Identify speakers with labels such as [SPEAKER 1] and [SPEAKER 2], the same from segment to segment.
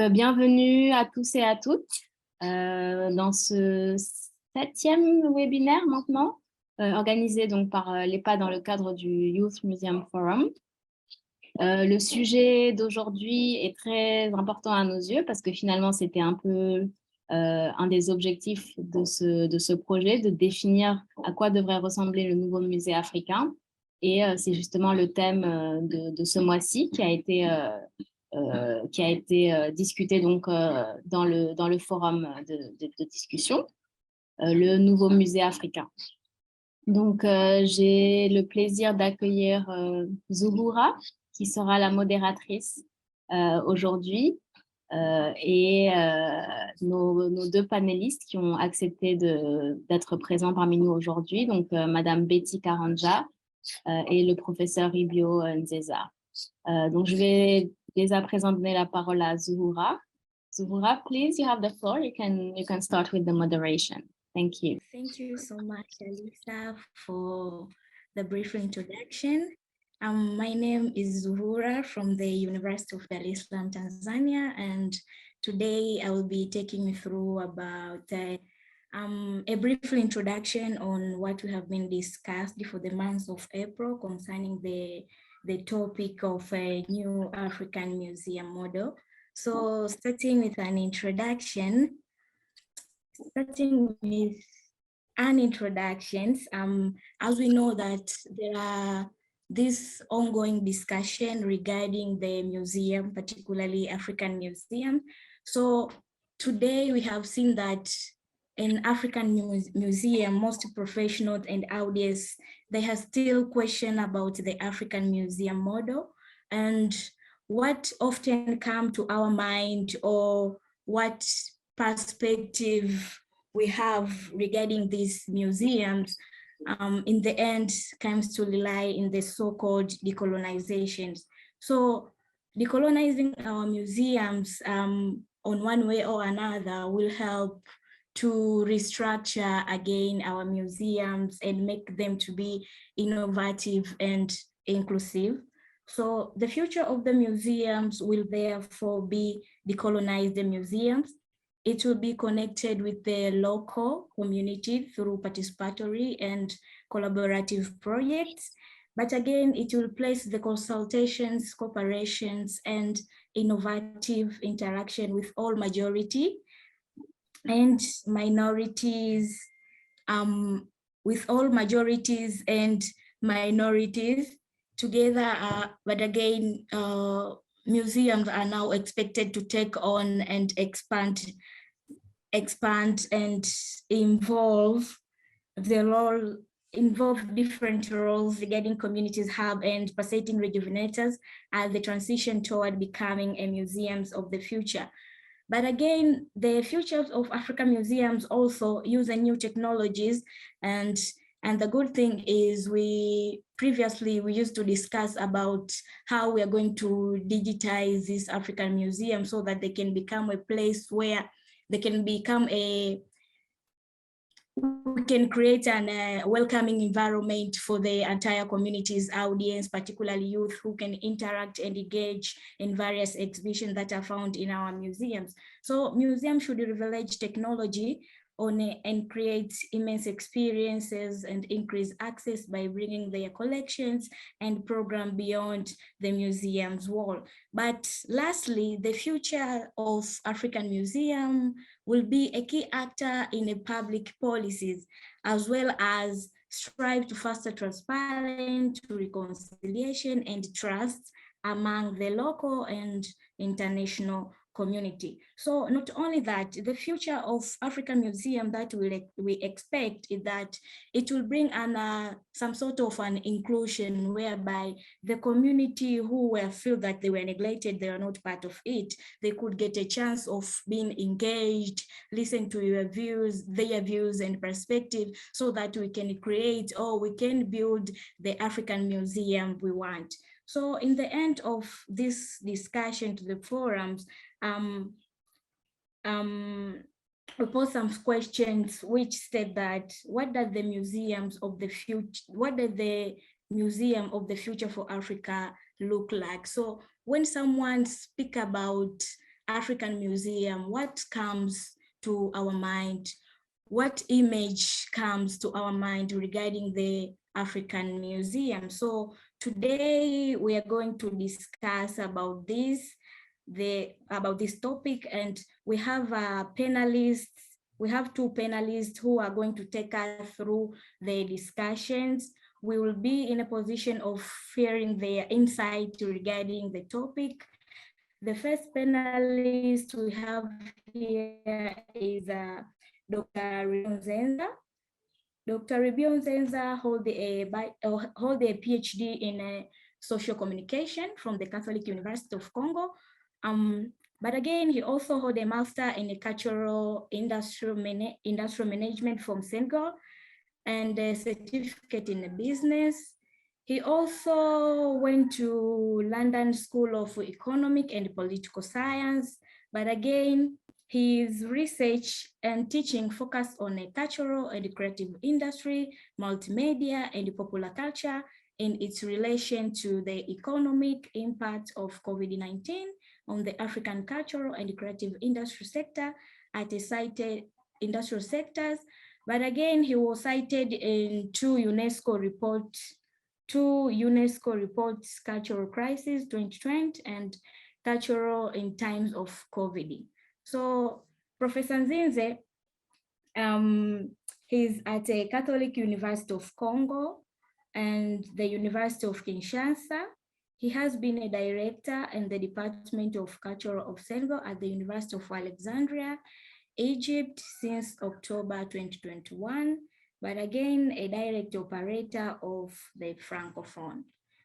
[SPEAKER 1] Bienvenue à tous et à toutes dans ce 7e webinaire maintenant, organisé donc par l'EPA dans le cadre du Youth Museum Forum. Le sujet d'aujourd'hui est très important à nos yeux parce que finalement c'était un peu un des objectifs de ce projet, de définir à quoi devrait ressembler le nouveau musée africain. Et c'est justement le thème de ce mois-ci qui a été discuté donc dans le forum de discussion, le nouveau musée africain. Donc, j'ai le plaisir d'accueillir Zuhura, qui sera la modératrice aujourd'hui, et nos deux panélistes qui ont accepté d'être présents parmi nous aujourd'hui, donc Madame Betty Karanja et le professeur Ibio Nzeza. Donc, je vais déjà présenter la parole à Zuhura. Zuhura, please, you have the floor. You can start with the moderation. Thank you.
[SPEAKER 2] Thank you so much, Alisa, for the brief introduction. My name is Zuhura from the University of Dar es Salaam, Tanzania, and today I will be taking you through about a brief introduction on what we have been discussed for the month of April concerning the topic of a new African museum model. So starting with an introduction, as we know that there are this ongoing discussion regarding the museum, particularly African museum. So today we have seen that in African museum, most professionals and audience, they have still question about the African museum model and what often come to our mind or what perspective we have regarding these museums in the end comes to rely in the so-called decolonizations. So decolonizing our museums on one way or another will help to restructure again our museums and make them to be innovative and inclusive. So the future of the museums will therefore be decolonize the museums. It will be connected with the local community through participatory and collaborative projects. But again, it will place the consultations, cooperations, and innovative interaction with all majority and minorities, with all majorities and minorities together. But again, museums are now expected to take on and expand and involve different roles regarding communities hub and pulsating rejuvenators as the transition toward becoming a museums of the future. But again, the futures of African museums also use new technologies, and the good thing is previously we used to discuss about how we are going to digitize this African museum so that they can become a place where they can become we can create a welcoming environment for the entire community's audience, particularly youth, who can interact and engage in various exhibitions that are found in our museums. So museums should leverage technology and create immense experiences and increase access by bringing their collections and program beyond the museum's wall. But lastly, the future of African museum will be a key actor in the public policies, as well as strive to foster transparency, reconciliation, and trust among the local and international community. So not only that, the future of African museum that we expect is that it will bring some sort of an inclusion whereby the community who feel that they were neglected, they are not part of it, they could get a chance of being engaged, listen to their views and perspective, so that we can create or we can build the African museum we want. So in the end of this discussion to the forums, we pose some questions which state that what does the museum of the future for Africa look like? So when someone speak about African museum, what comes to our mind? What image comes to our mind regarding the African museum? So today we are going to discuss about this topic, and we have panelists. We have two panelists who are going to take us through the discussions. We will be in a position of sharing their insight regarding the topic. The first panelist we have here is Dr. Ribionzenza. Dr. Ribionzenza hold a PhD in social communication from the Catholic University of Congo. But again, he also hold a master in a cultural industrial management from Senegal and a certificate in business. He also went to London School of Economic and Political Science, but again, his research and teaching focused on a cultural and creative industry, multimedia, and popular culture in its relation to the economic impact of COVID-19 on the African cultural and creative industry sector at a cited industrial sectors. But again, he was cited in two UNESCO reports, Cultural Crisis 2020 and Cultural in Times of COVID. So Professor Nzinze, he's at the Catholic University of Congo and the University of Kinshasa. He has been a director in the Department of Culture of Senegal at the University of Alexandria, Egypt since October 2021, but again, a direct operator of the Francophone.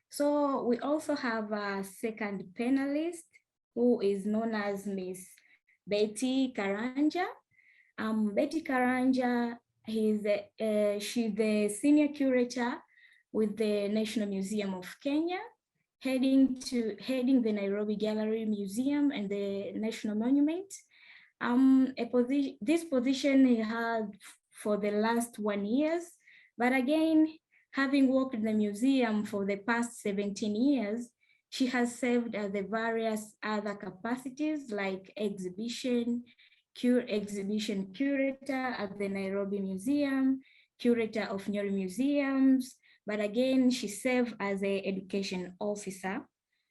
[SPEAKER 2] So we also have a second panelist who is known as Miss Betty Karanja. Betty Karanja, she's the senior curator with the National Museum of Kenya, heading the Nairobi Gallery Museum and the National Monument. This position he had for the last 1 year, but again, having worked in the museum for the past 17 years, she has served as the various other capacities like exhibition curator at the Nairobi Museum, curator of Nyeri Museums, but again, she served as an education officer.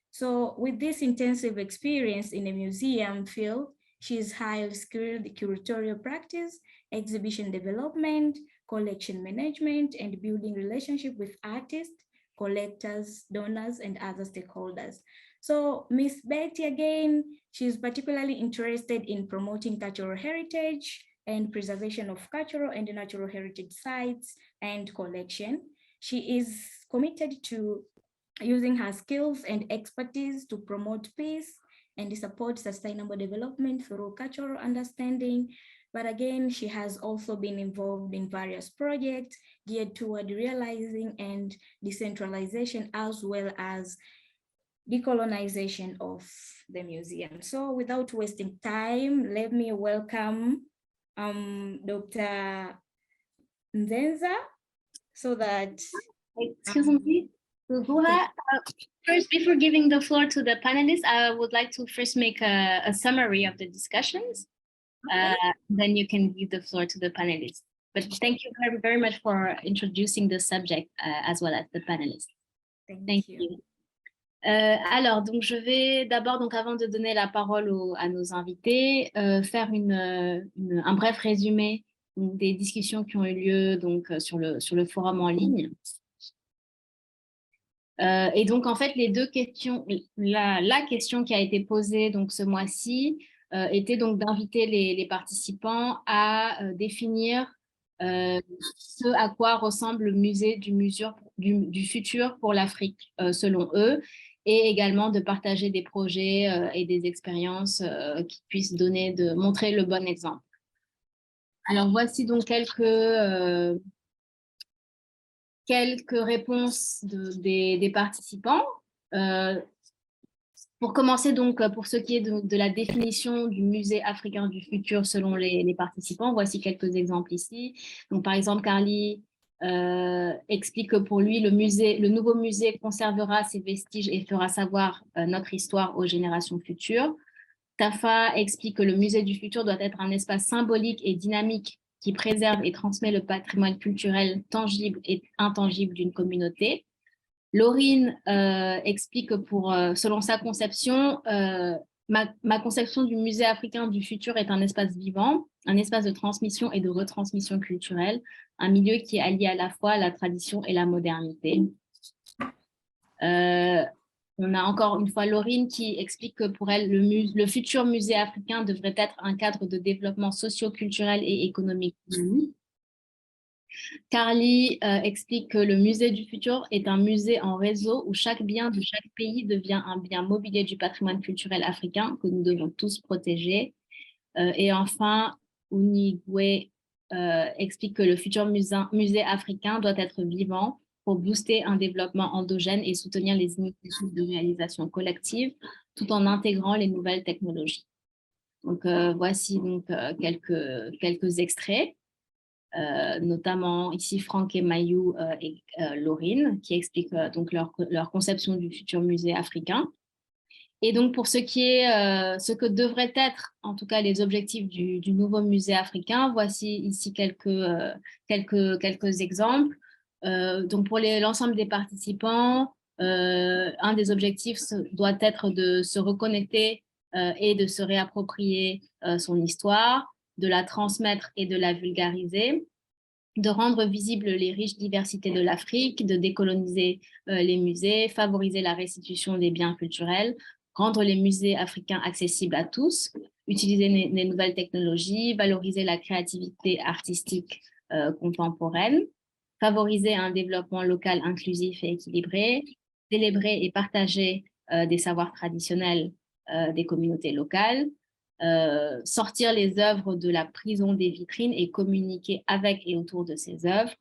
[SPEAKER 2] So with this intensive experience in the museum field, she is highly skilled in curatorial practice, exhibition development, collection management, and building relationship with artists, collectors, donors, and other stakeholders. So Miss Betty, again, she's particularly interested in promoting cultural heritage and preservation of cultural and natural heritage sites and collection. She is committed to using her skills and expertise to promote peace and support sustainable development through cultural understanding. But again, she has also been involved in various projects geared toward realizing and decentralization as well as decolonization of the museum. So without wasting time, let me welcome Dr. Nzenza so that...
[SPEAKER 1] Excuse me. First, before giving the floor to the panelists, I would like to first make a summary of the discussions. Okay. Then you can give the floor to the panelists. But thank you very, very much for introducing the subject as well as the panelists.
[SPEAKER 2] Thank you.
[SPEAKER 1] Alors, donc, je vais d'abord, donc, avant de donner la parole à nos invités, faire un bref résumé des discussions qui ont eu lieu donc, sur le forum en ligne. Et donc, en fait, les deux questions, la question qui a été posée donc, ce mois-ci était donc d'inviter les participants à définir ce à quoi ressemble le musée du futur pour l'Afrique, selon eux, et également de partager des projets et des expériences qui puissent montrer le bon exemple. Alors, voici donc quelques réponses des participants. Pour commencer, donc, pour ce qui est de la définition du musée africain du futur selon les participants, voici quelques exemples ici. Donc, par exemple, Carly explique que pour lui, le nouveau musée conservera ses vestiges et fera savoir notre histoire aux générations futures. Tafa explique que le musée du futur doit être un espace symbolique et dynamique qui préserve et transmet le patrimoine culturel tangible et intangible d'une communauté. Laurine explique que selon sa conception, ma conception du musée africain du futur est un espace vivant, un espace de transmission et de retransmission culturelle, un milieu qui allie à la fois la tradition et la modernité. On a encore une fois Laurine qui explique que pour elle, le futur musée africain devrait être un cadre de développement socio-culturel et économique. Carly explique que le musée du futur est un musée en réseau où chaque bien de chaque pays devient un bien mobilier du patrimoine culturel africain que nous devons tous protéger. Et enfin, Unigwe explique que le futur musée africain doit être vivant pour booster un développement endogène et soutenir les initiatives de réalisation collective tout en intégrant les nouvelles technologies. Donc, voici donc quelques extraits. Notamment ici Franck et Mayou et Laurine, qui expliquent donc leur conception du futur musée africain. Et donc, pour ce qui est ce que devraient être, en tout cas, les objectifs du nouveau musée africain, voici ici quelques exemples. Donc, pour l'ensemble des participants, un des objectifs doit être de se reconnecter et de se réapproprier son histoire, de la transmettre et de la vulgariser, de rendre visibles les riches diversités de l'Afrique, de décoloniser les musées, favoriser la restitution des biens culturels, rendre les musées africains accessibles à tous, utiliser les nouvelles technologies, valoriser la créativité artistique contemporaine, favoriser un développement local inclusif et équilibré, célébrer et partager des savoirs traditionnels des communautés locales, sortir les œuvres de la prison des vitrines et communiquer avec et autour de ces œuvres,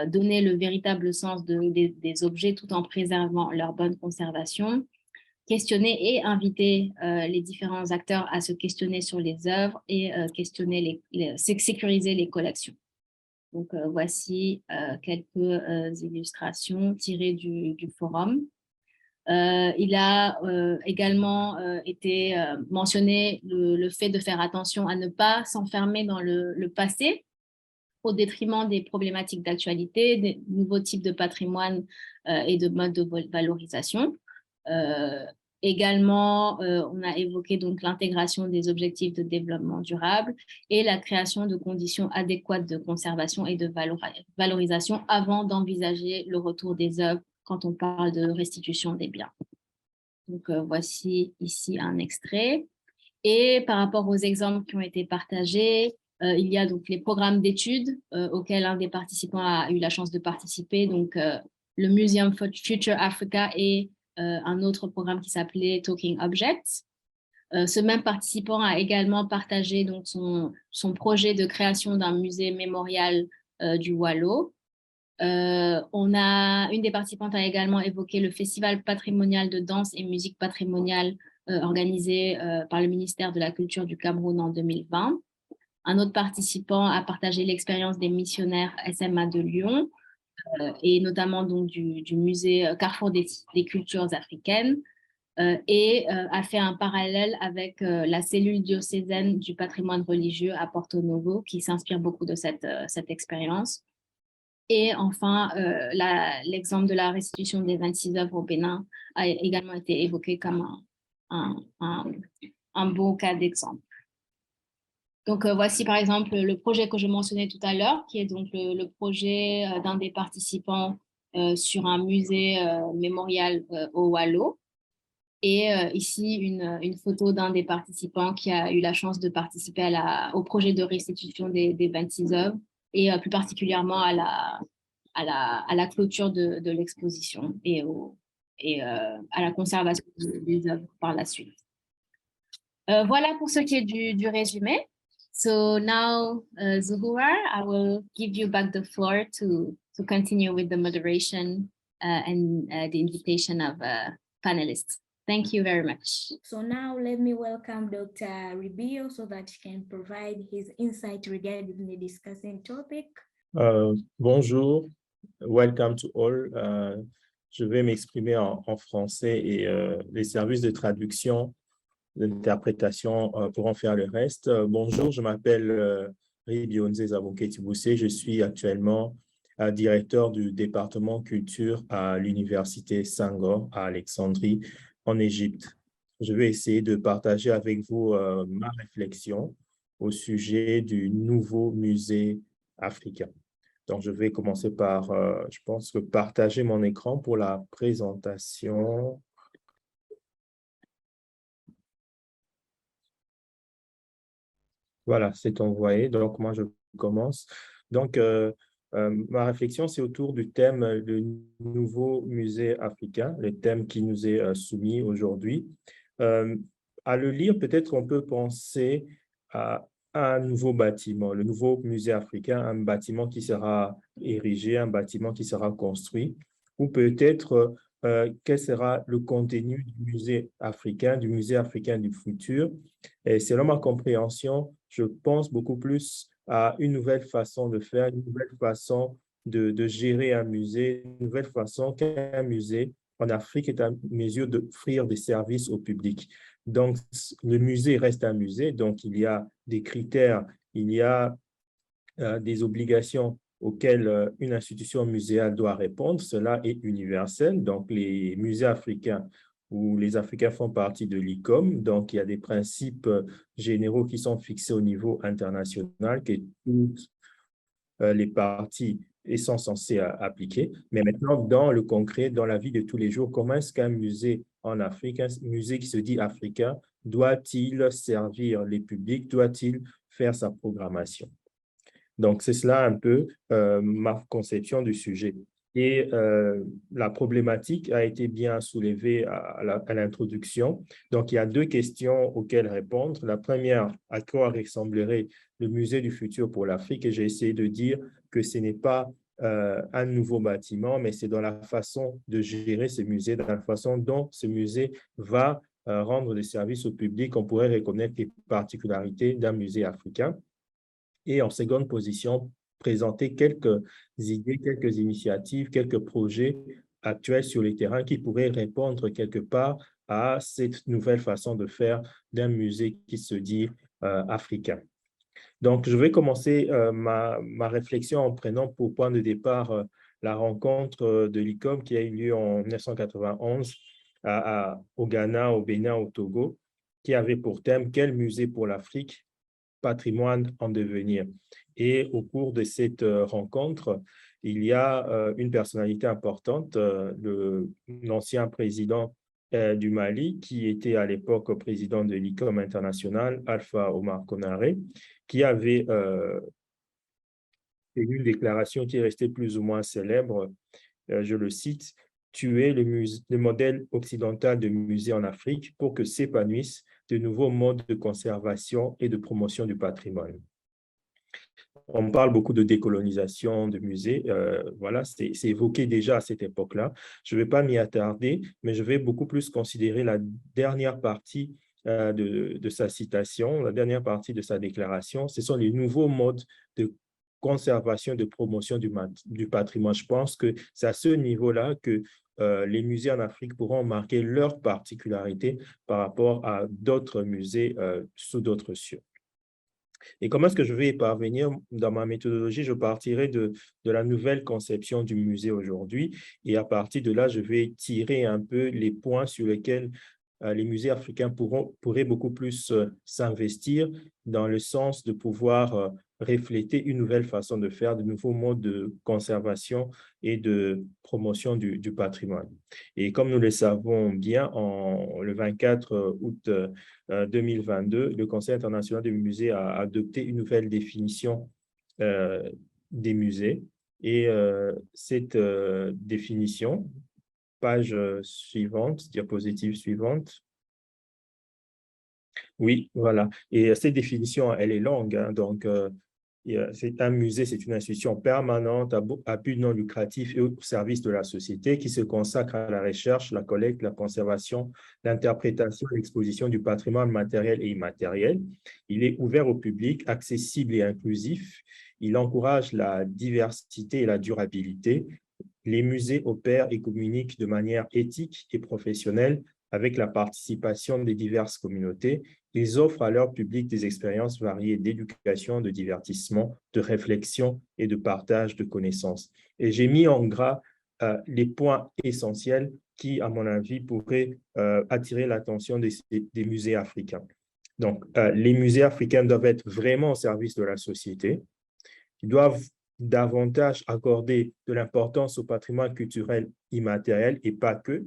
[SPEAKER 1] donner le véritable sens des objets tout en préservant leur bonne conservation, questionner et inviter les différents acteurs à se questionner sur les œuvres et sécuriser les collections. Donc, voici quelques illustrations tirées du forum. Il a également été mentionné le fait de faire attention à ne pas s'enfermer dans le passé au détriment des problématiques d'actualité, des nouveaux types de patrimoine et de modes de valorisation. Également, on a évoqué donc l'intégration des objectifs de développement durable et la création de conditions adéquates de conservation et de valorisation avant d'envisager le retour des œuvres quand on parle de restitution des biens. Donc, voici ici un extrait. Et par rapport aux exemples qui ont été partagés, il y a donc les programmes d'études auxquels un des participants a eu la chance de participer, donc le Museum for Future Africa et un autre programme qui s'appelait Talking Objects. Ce même participant a également partagé donc, son projet de création d'un musée mémorial du Wallo. Une des participantes a également évoqué le festival patrimonial de danse et musique patrimoniale organisé par le ministère de la Culture du Cameroun en 2020. Un autre participant a partagé l'expérience des missionnaires SMA de Lyon et notamment donc du musée Carrefour des cultures africaines et a fait un parallèle avec la cellule diocésaine du patrimoine religieux à Porto Novo qui s'inspire beaucoup de cette expérience. Et enfin, l'exemple de la restitution des 26 œuvres au Bénin a également été évoqué comme un beau cas d'exemple. Donc, voici par exemple le projet que je mentionnais tout à l'heure, qui est donc le projet d'un des participants sur un musée mémorial au Wallo. Et ici, une photo d'un des participants qui a eu la chance de participer au projet de restitution des 26 œuvres et plus particulièrement à la clôture de l'exposition et à la conservation des œuvres par la suite. Voilà pour ce qui est du résumé. So now, Zuhura, I will give you back the floor to continue with the moderation and the invitation of panelists. Thank you very much.
[SPEAKER 2] So now let me welcome Dr. Ribio so that he can provide his insight regarding the discussing topic.
[SPEAKER 3] Bonjour, welcome to all. Je vais m'exprimer en français et les services de traduction interprétations pourront faire le reste. Bonjour, je m'appelle Ribionze Zabouké-Tiboussé. Je suis actuellement directeur du département culture à l'université Senghor à Alexandrie, en Égypte. Je vais essayer de partager avec vous ma réflexion au sujet du nouveau musée africain. Donc, je vais commencer par, je pense, partager mon écran pour la présentation. Voilà, c'est envoyé. Donc, moi, je commence. Donc, ma réflexion, c'est autour du thème le nouveau musée africain, le thème qui nous est soumis aujourd'hui. À le lire, peut-être on peut penser à un nouveau bâtiment, le nouveau musée africain, un bâtiment qui sera érigé, un bâtiment qui sera construit, ou peut-être quel sera le contenu du musée africain du futur. Et selon ma compréhension, je pense beaucoup plus à une nouvelle façon de faire, une nouvelle façon de gérer un musée, une nouvelle façon qu'un musée en Afrique est en mesure d'offrir des services au public. Donc, le musée reste un musée, donc il y a des critères, il y a des obligations auxquelles une institution muséale doit répondre. Cela est universel. Donc, les musées africains où les Africains font partie de l'ICOM, donc il y a des principes généraux qui sont fixés au niveau international que toutes les parties sont censées appliquer. Mais maintenant, dans le concret, dans la vie de tous les jours, comment est-ce qu'un musée en Afrique, un musée qui se dit africain, doit-il servir les publics, doit-il faire sa programmation? Donc, c'est cela un peu ma conception du sujet. Et la problématique a été bien soulevée à l'introduction. Donc, il y a deux questions auxquelles répondre. La première, à quoi ressemblerait le musée du futur pour l'Afrique? Et j'ai essayé de dire que ce n'est pas un nouveau bâtiment, mais c'est dans la façon de gérer ce musée, dans la façon dont ce musée va rendre des services au public. On pourrait reconnaître les particularités d'un musée africain. Et en seconde position, présenter quelques idées, quelques initiatives, quelques projets actuels sur le terrain qui pourraient répondre quelque part à cette nouvelle façon de faire d'un musée qui se dit africain. Donc, je vais commencer ma réflexion en prenant pour point de départ la rencontre de l'ICOM qui a eu lieu en 1991 au Ghana, au Bénin, au Togo, qui avait pour thème « Quel musée pour l'Afrique ? Patrimoine en devenir ». Et au cours de cette rencontre, il y a une personnalité importante, l'ancien président du Mali, qui était à l'époque président de l'ICOM international, Alpha Omar Konaré, qui avait fait une déclaration qui est restée plus ou moins célèbre, je le cite, « Tuer le modèle occidental de musée en Afrique pour que s'épanouissent de nouveaux modes de conservation et de promotion du patrimoine ». On parle beaucoup de décolonisation de musées. Voilà, c'est évoqué déjà à cette époque-là. Je ne vais pas m'y attarder, mais je vais beaucoup plus considérer la dernière partie de sa citation, la dernière partie de sa déclaration. Ce sont les nouveaux modes de conservation, de promotion du patrimoine. Je pense que c'est à ce niveau-là que les musées en Afrique pourront marquer leur particularité par rapport à d'autres musées sous d'autres cieux. Et comment est-ce que je vais y parvenir? Dans ma méthodologie, je partirai de la nouvelle conception du musée aujourd'hui et à partir de là, je vais tirer un peu les points sur lesquels les musées africains pourraient beaucoup plus s'investir dans le sens de pouvoir refléter une nouvelle façon de faire, de nouveaux modes de conservation et de promotion du patrimoine. Et comme nous le savons bien, le 24 août 2022, le Conseil international des musées a adopté une nouvelle définition des musées. Et cette définition, page suivante, diapositive suivante. Oui, voilà. Et cette définition, elle est longue. Hein, donc, c'est un musée, c'est une institution permanente à but non lucratif et au service de la société qui se consacre à la recherche, la collecte, la conservation, l'interprétation et l'exposition du patrimoine matériel et immatériel. Il est ouvert au public, accessible et inclusif. Il encourage la diversité et la durabilité. Les musées opèrent et communiquent de manière éthique et professionnelle avec la participation des diverses communautés, ils offrent à leur public des expériences variées d'éducation, de divertissement, de réflexion et de partage de connaissances. Et j'ai mis en gras les points essentiels qui, à mon avis, pourraient attirer l'attention des musées africains. Donc, les musées africains doivent être vraiment au service de la société. Ils doivent davantage accorder de l'importance au patrimoine culturel immatériel et pas que.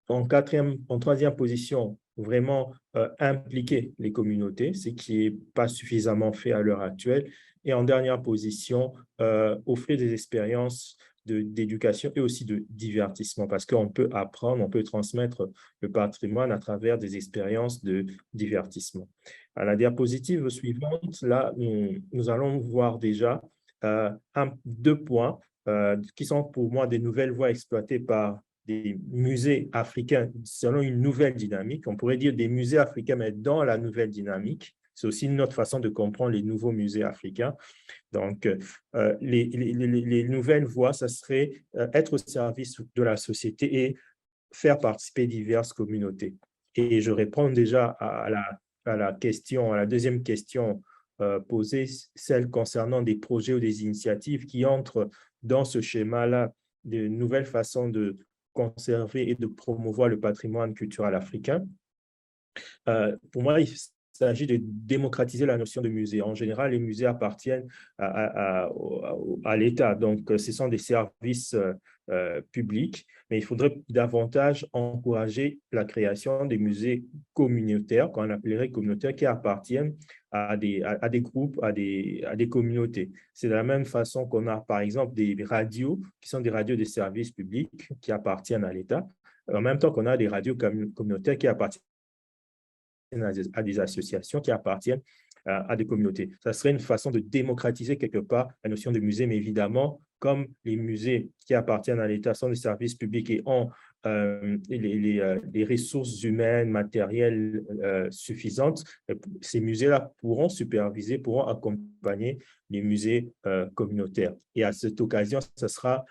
[SPEAKER 3] En troisième position, vraiment impliquer les communautés, ce qui n'est pas suffisamment fait à l'heure actuelle. Et en dernière position, offrir des expériences d'éducation et aussi de divertissement, parce qu'on peut apprendre, on peut transmettre le patrimoine à travers des expériences de divertissement. À la diapositive suivante, là, nous allons voir déjà deux points qui sont pour moi des nouvelles voies exploitées par des musées africains selon une nouvelle dynamique. On pourrait dire des musées africains, mais dans la nouvelle dynamique. C'est aussi une autre façon de comprendre les nouveaux musées africains. Donc, les nouvelles voies, ça serait être au service de la société et faire participer diverses communautés. Et je réponds déjà à la question, à la deuxième question posée, celle concernant des projets ou des initiatives qui entrent dans ce schéma-là, de nouvelles façons de conserver et de promouvoir le patrimoine culturel africain. Pour moi, il s'agit de démocratiser la notion de musée. En général, les musées appartiennent à l'État, donc ce sont des services publics, mais il faudrait davantage encourager la création des musées communautaires, qu'on appellerait communautaires, qui appartiennent à des groupes, à des communautés. C'est de la même façon qu'on a, par exemple, des radios qui sont des radios de services publics qui appartiennent à l'État, en même temps qu'on a des radios communautaires qui appartiennent à des associations qui appartiennent à des communautés. Ça serait une façon de démocratiser quelque part la notion de musée, mais évidemment, comme les musées qui appartiennent à l'État sont des services publics et ont les ressources humaines, matérielles suffisantes, ces musées-là pourront superviser, pourront accompagner les musées communautaires. Et à cette occasion, ça sera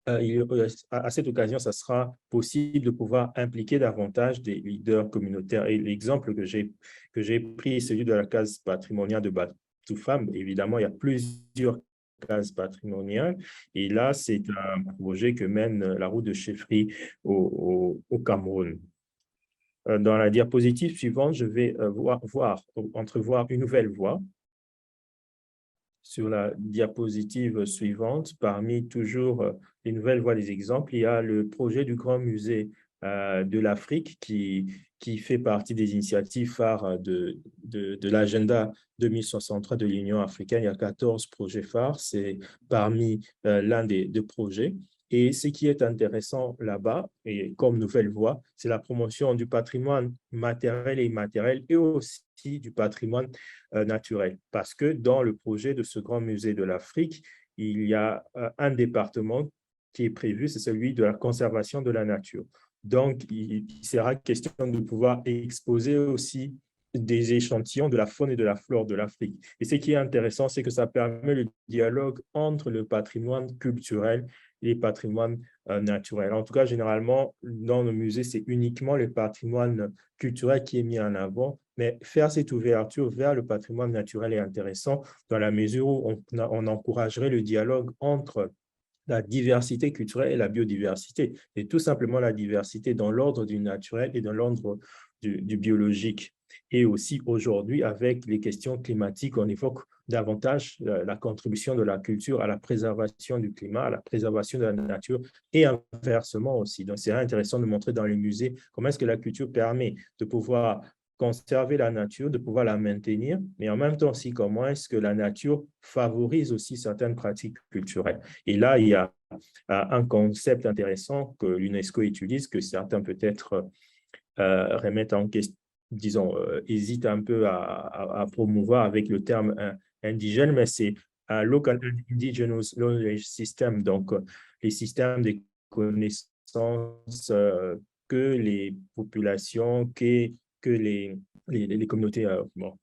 [SPEAKER 3] à cette occasion, ça sera possible de pouvoir impliquer davantage des leaders communautaires. Et l'exemple que j'ai pris est celui de la case patrimoniale de Batoufam. Évidemment, il y a plusieurs cases patrimoniales. Et là, c'est un projet que mène la route de chefferie au Cameroun. Dans la diapositive suivante, je vais entrevoir une nouvelle voie. Sur la diapositive suivante, parmi toujours les nouvelles voies des exemples, il y a le projet du Grand Musée de l'Afrique qui fait partie des initiatives phares de l'agenda 2063 de l'Union africaine. Il y a 14 projets phares, c'est parmi l'un des deux projets. Et ce qui est intéressant là-bas, et comme nouvelle voie, c'est la promotion du patrimoine matériel et immatériel et aussi du patrimoine naturel. Parce que dans le projet de ce grand musée de l'Afrique, il y a un département qui est prévu, c'est celui de la conservation de la nature. Donc, il sera question de pouvoir exposer aussi des échantillons de la faune et de la flore de l'Afrique. Et ce qui est intéressant, c'est que ça permet le dialogue entre le patrimoine culturel et le patrimoine naturel. En tout cas, généralement, dans nos musées, c'est uniquement le patrimoine culturel qui est mis en avant, mais faire cette ouverture vers le patrimoine naturel est intéressant dans la mesure où on encouragerait le dialogue entre la diversité culturelle et la biodiversité, et tout simplement la diversité dans l'ordre du naturel et dans l'ordre du biologique. Et aussi aujourd'hui, avec les questions climatiques, on évoque davantage la contribution de la culture à la préservation du climat, à la préservation de la nature et inversement aussi. Donc, c'est intéressant de montrer dans les musées comment est-ce que la culture permet de pouvoir conserver la nature, de pouvoir la maintenir, mais en même temps aussi comment est-ce que la nature favorise aussi certaines pratiques culturelles. Et là, il y a un concept intéressant que l'UNESCO utilise, que certains peut-être remettent en question, disons, hésitent un peu à promouvoir avec le terme indigène, mais c'est un Local Indigenous Knowledge System, donc les systèmes de connaissances que les populations, que les communautés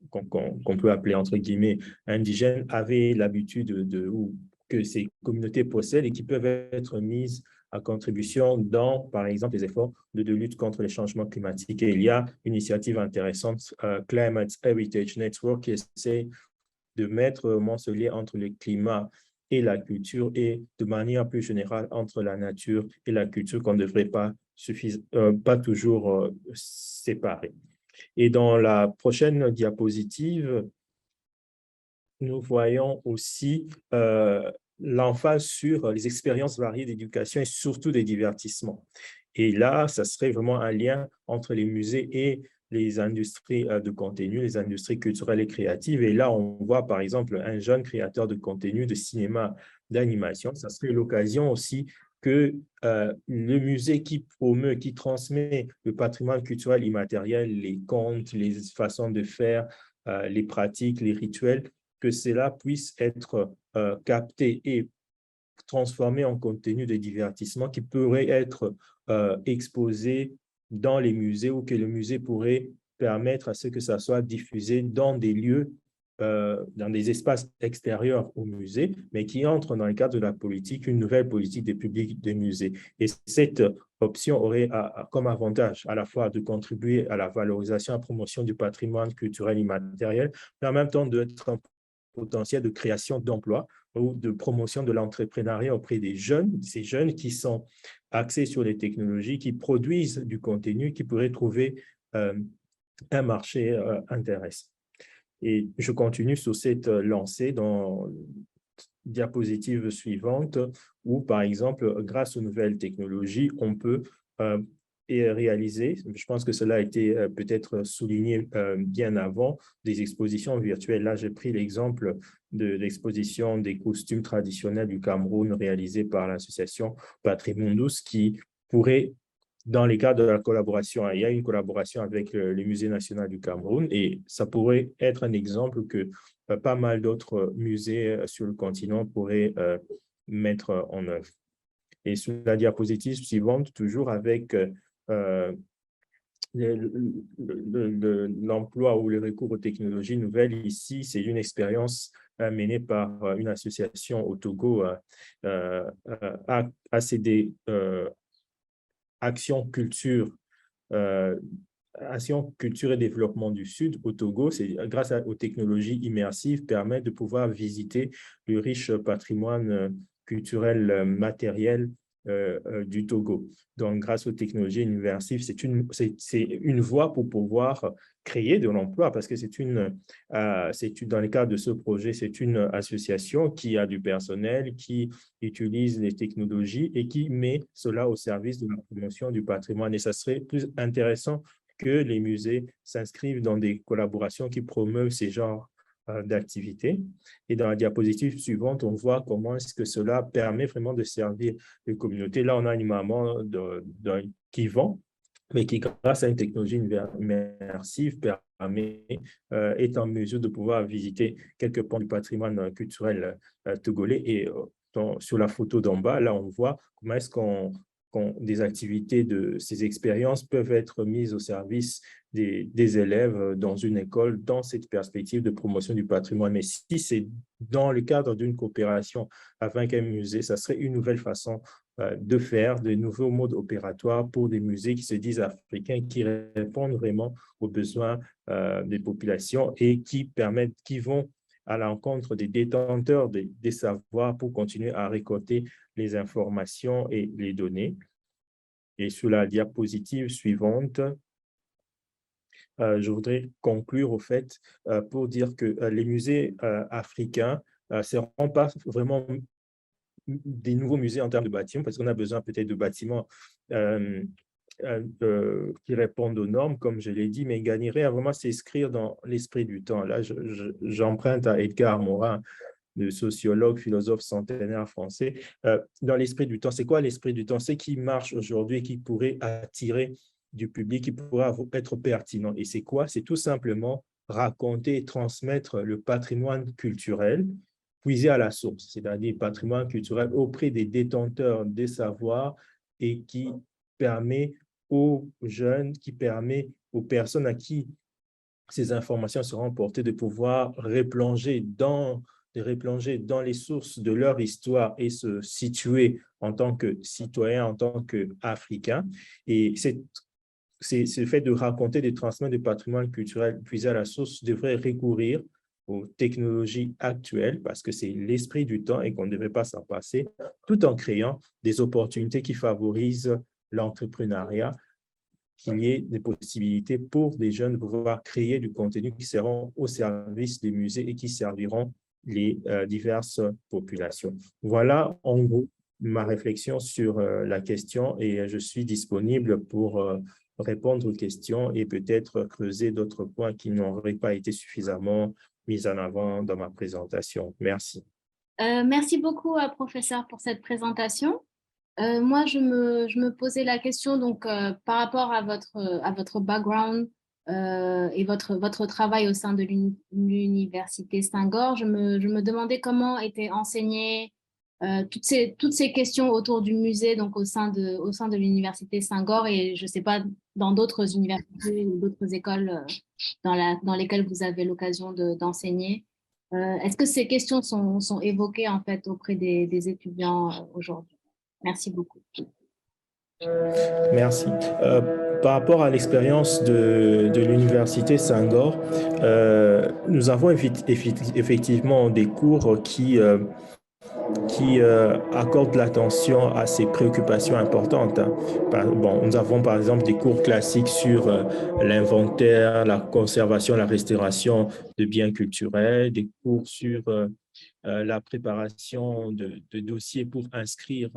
[SPEAKER 3] qu'on peut appeler entre guillemets indigènes avaient l'habitude ou que ces communautés possèdent et qui peuvent être mises à contribution dans, par exemple, les efforts de lutte contre les changements climatiques. Et il y a une initiative intéressante, Climate Heritage Network, qui essaie de mettre vraiment ce lien entre le climat et la culture et de manière plus générale entre la nature et la culture qu'on ne devrait pas toujours séparer. Et dans la prochaine diapositive, nous voyons aussi l'emphase sur les expériences variées d'éducation et surtout des divertissements. Et là, ça serait vraiment un lien entre les musées et les industries de contenu, les industries culturelles et créatives. Et là, on voit par exemple un jeune créateur de contenu, de cinéma, d'animation. Ça serait l'occasion aussi que le musée qui promeut, qui transmet le patrimoine culturel immatériel, les contes, les façons de faire, les pratiques, les rituels, que cela puisse être capté et transformé en contenu de divertissement qui pourrait être exposé dans les musées ou que le musée pourrait permettre à ce que ça soit diffusé dans des lieux, dans des espaces extérieurs au musée, mais qui entrent dans le cadre de la politique, une nouvelle politique des publics des musées. Et cette option aurait comme avantage à la fois de contribuer à la valorisation et à la promotion du patrimoine culturel immatériel, mais en même temps d'être un potentiel de création d'emplois ou de promotion de l'entrepreneuriat auprès des jeunes, ces jeunes qui sont axés sur les technologies, qui produisent du contenu, qui pourraient trouver un marché intéressant. Et je continue sur cette lancée dans la diapositive suivante, où, par exemple, grâce aux nouvelles technologies, on peut réaliser, je pense que cela a été peut-être souligné bien avant, des expositions virtuelles. Là, j'ai pris l'exemple de l'exposition des costumes traditionnels du Cameroun réalisée par l'association Patrimondus qui pourrait, dans les cas de la collaboration, il y a une collaboration avec le Musée national du Cameroun et ça pourrait être un exemple que pas mal d'autres musées sur le continent pourraient mettre en œuvre. Et sur la diapositive suivante, toujours avec l'emploi ou le recours aux technologies nouvelles, ici, c'est une expérience menée par une association au Togo, ACD, Action Culture, Action Culture et Développement du Sud au Togo. C'est grâce aux technologies immersives permet de pouvoir visiter le riche patrimoine culturel matériel du Togo. Donc, grâce aux technologies immersives, c'est une voie pour pouvoir créer de l'emploi parce que dans le cadre de ce projet, c'est une association qui a du personnel, qui utilise les technologies et qui met cela au service de la promotion du patrimoine. Et ça serait plus intéressant que les musées s'inscrivent dans des collaborations qui promeuvent ces genres d'activités. Et dans la diapositive suivante, on voit comment est-ce que cela permet vraiment de servir les communautés. Là, on a une maman qui vend, mais qui, grâce à une technologie immersive, est en mesure de pouvoir visiter quelques pans du patrimoine culturel togolais. Et sur la photo d'en bas, là, on voit comment est-ce des activités de ces expériences peuvent être mises au service des élèves dans une école dans cette perspective de promotion du patrimoine. Mais si c'est dans le cadre d'une coopération avec un musée, ça serait une nouvelle façon de faire de nouveaux modes opératoires pour des musées qui se disent africains, qui répondent vraiment aux besoins des populations et qui vont à l'encontre des détenteurs des savoirs pour continuer à récolter les informations et les données. Et sur la diapositive suivante, je voudrais conclure au fait pour dire que les musées africains ne seront pas vraiment des nouveaux musées en termes de bâtiments, parce qu'on a besoin peut-être de bâtiments qui répondent aux normes, comme je l'ai dit, mais ils gagneraient à vraiment s'inscrire dans l'esprit du temps. Là, j'emprunte à Edgar Morin, le sociologue, philosophe centenaire français. Dans l'esprit du temps, c'est quoi l'esprit du temps? C'est qui marche aujourd'hui et qui pourrait attirer du public, qui pourrait être pertinent. Et c'est quoi? C'est tout simplement raconter et transmettre le patrimoine culturel, puiser à la source, c'est-à-dire patrimoine culturel auprès des détenteurs des savoirs et qui permet aux jeunes, qui permet aux personnes à qui ces informations seront portées de pouvoir replonger dans de replonger dans les sources de leur histoire et se situer en tant que citoyen, en tant qu'Africain. Et ce fait de raconter, de transmettre du patrimoine culturel puisé à la source devrait recourir aux technologies actuelles parce que c'est l'esprit du temps et qu'on ne devrait pas s'en passer, tout en créant des opportunités qui favorisent l'entrepreneuriat, qu'il y ait des possibilités pour des jeunes de pouvoir créer du contenu qui seront au service des musées et qui serviront les diverses populations. Voilà en gros ma réflexion sur la question et je suis disponible pour répondre aux questions et peut-être creuser d'autres points qui n'auraient pas été suffisamment mis en avant dans ma présentation. Merci.
[SPEAKER 1] Merci beaucoup, professeur, pour cette présentation. Moi, je me posais la question donc, par rapport à votre background et votre travail au sein de l'Université Senghor. Je me demandais comment étaient enseignées toutes ces questions autour du musée donc, au sein de l'Université Senghor et je ne sais pas, dans d'autres universités ou d'autres écoles dans lesquelles vous avez l'occasion d'enseigner. Est-ce que ces questions sont évoquées en fait auprès des étudiants aujourd'hui? Merci beaucoup.
[SPEAKER 3] Merci. Par rapport à l'expérience de l'Université Senghor, nous avons effectivement des cours qui accordent l'attention à ces préoccupations importantes. Bon, nous avons par exemple des cours classiques sur l'inventaire, la conservation, la restauration de biens culturels, des cours sur la préparation de dossiers pour inscrire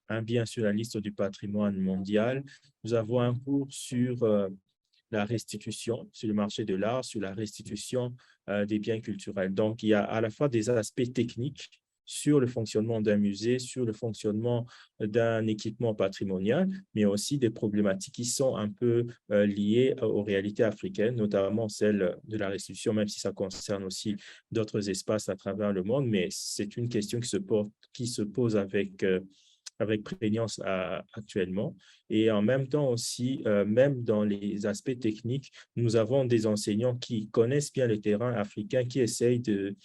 [SPEAKER 3] un bien sur la liste du patrimoine mondial. Nous avons un cours sur la restitution, sur le marché de l'art, sur la restitution des biens culturels. Donc, il y a à la fois des aspects techniques sur le fonctionnement d'un musée, sur le fonctionnement d'un équipement patrimonial, mais aussi des problématiques qui sont un peu liées aux réalités africaines, notamment celle de la restitution, même si ça concerne aussi d'autres espaces à travers le monde, mais c'est une question qui se pose avec prégnance actuellement. Et en même temps aussi, même dans les aspects techniques, nous avons des enseignants qui connaissent bien le terrain africain, qui essayent de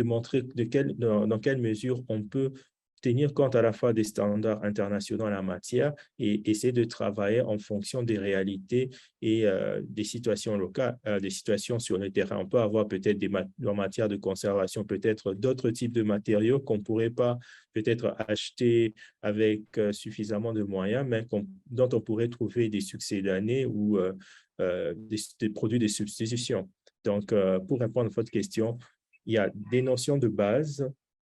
[SPEAKER 3] montrer dans quelle mesure on peut tenir compte à la fois des standards internationaux en la matière et essayer de travailler en fonction des réalités et des situations locales, des situations sur le terrain. On peut avoir peut-être en matière de conservation, peut-être d'autres types de matériaux qu'on ne pourrait pas peut-être acheter avec suffisamment de moyens, mais dont on pourrait trouver des succédanés ou des produits de substitution. Donc, pour répondre à votre question, il y a des notions de base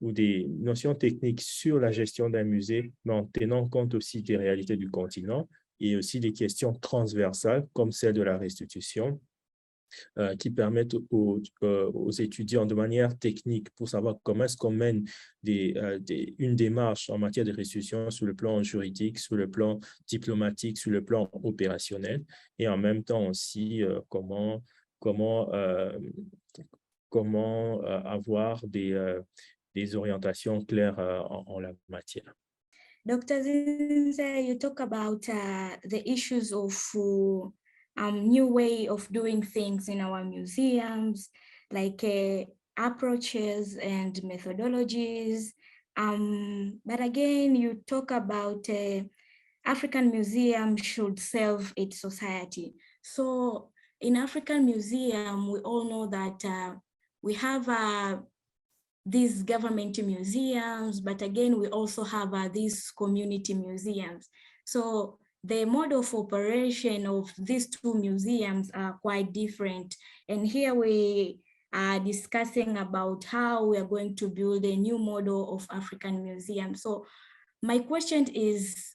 [SPEAKER 3] ou des notions techniques sur la gestion d'un musée, mais en tenant compte aussi des réalités du continent et aussi des questions transversales comme celle de la restitution qui permettent aux étudiants de manière technique pour savoir comment est-ce qu'on mène une démarche en matière de restitution sur le plan juridique, sur le plan diplomatique, sur le plan opérationnel et en même temps aussi comment avoir des orientations claires en la matière.
[SPEAKER 2] Dr. Zinze, you talk about the issues of new way of doing things in our museums, like approaches and methodologies. But again, you talk about African museum should serve its society. So in African museum, we all know that we have these government museums, but again, we also have these community museums. So the mode of operation of these two museums are quite different. And here we are discussing about how we are going to build a new model of African museum. So my question is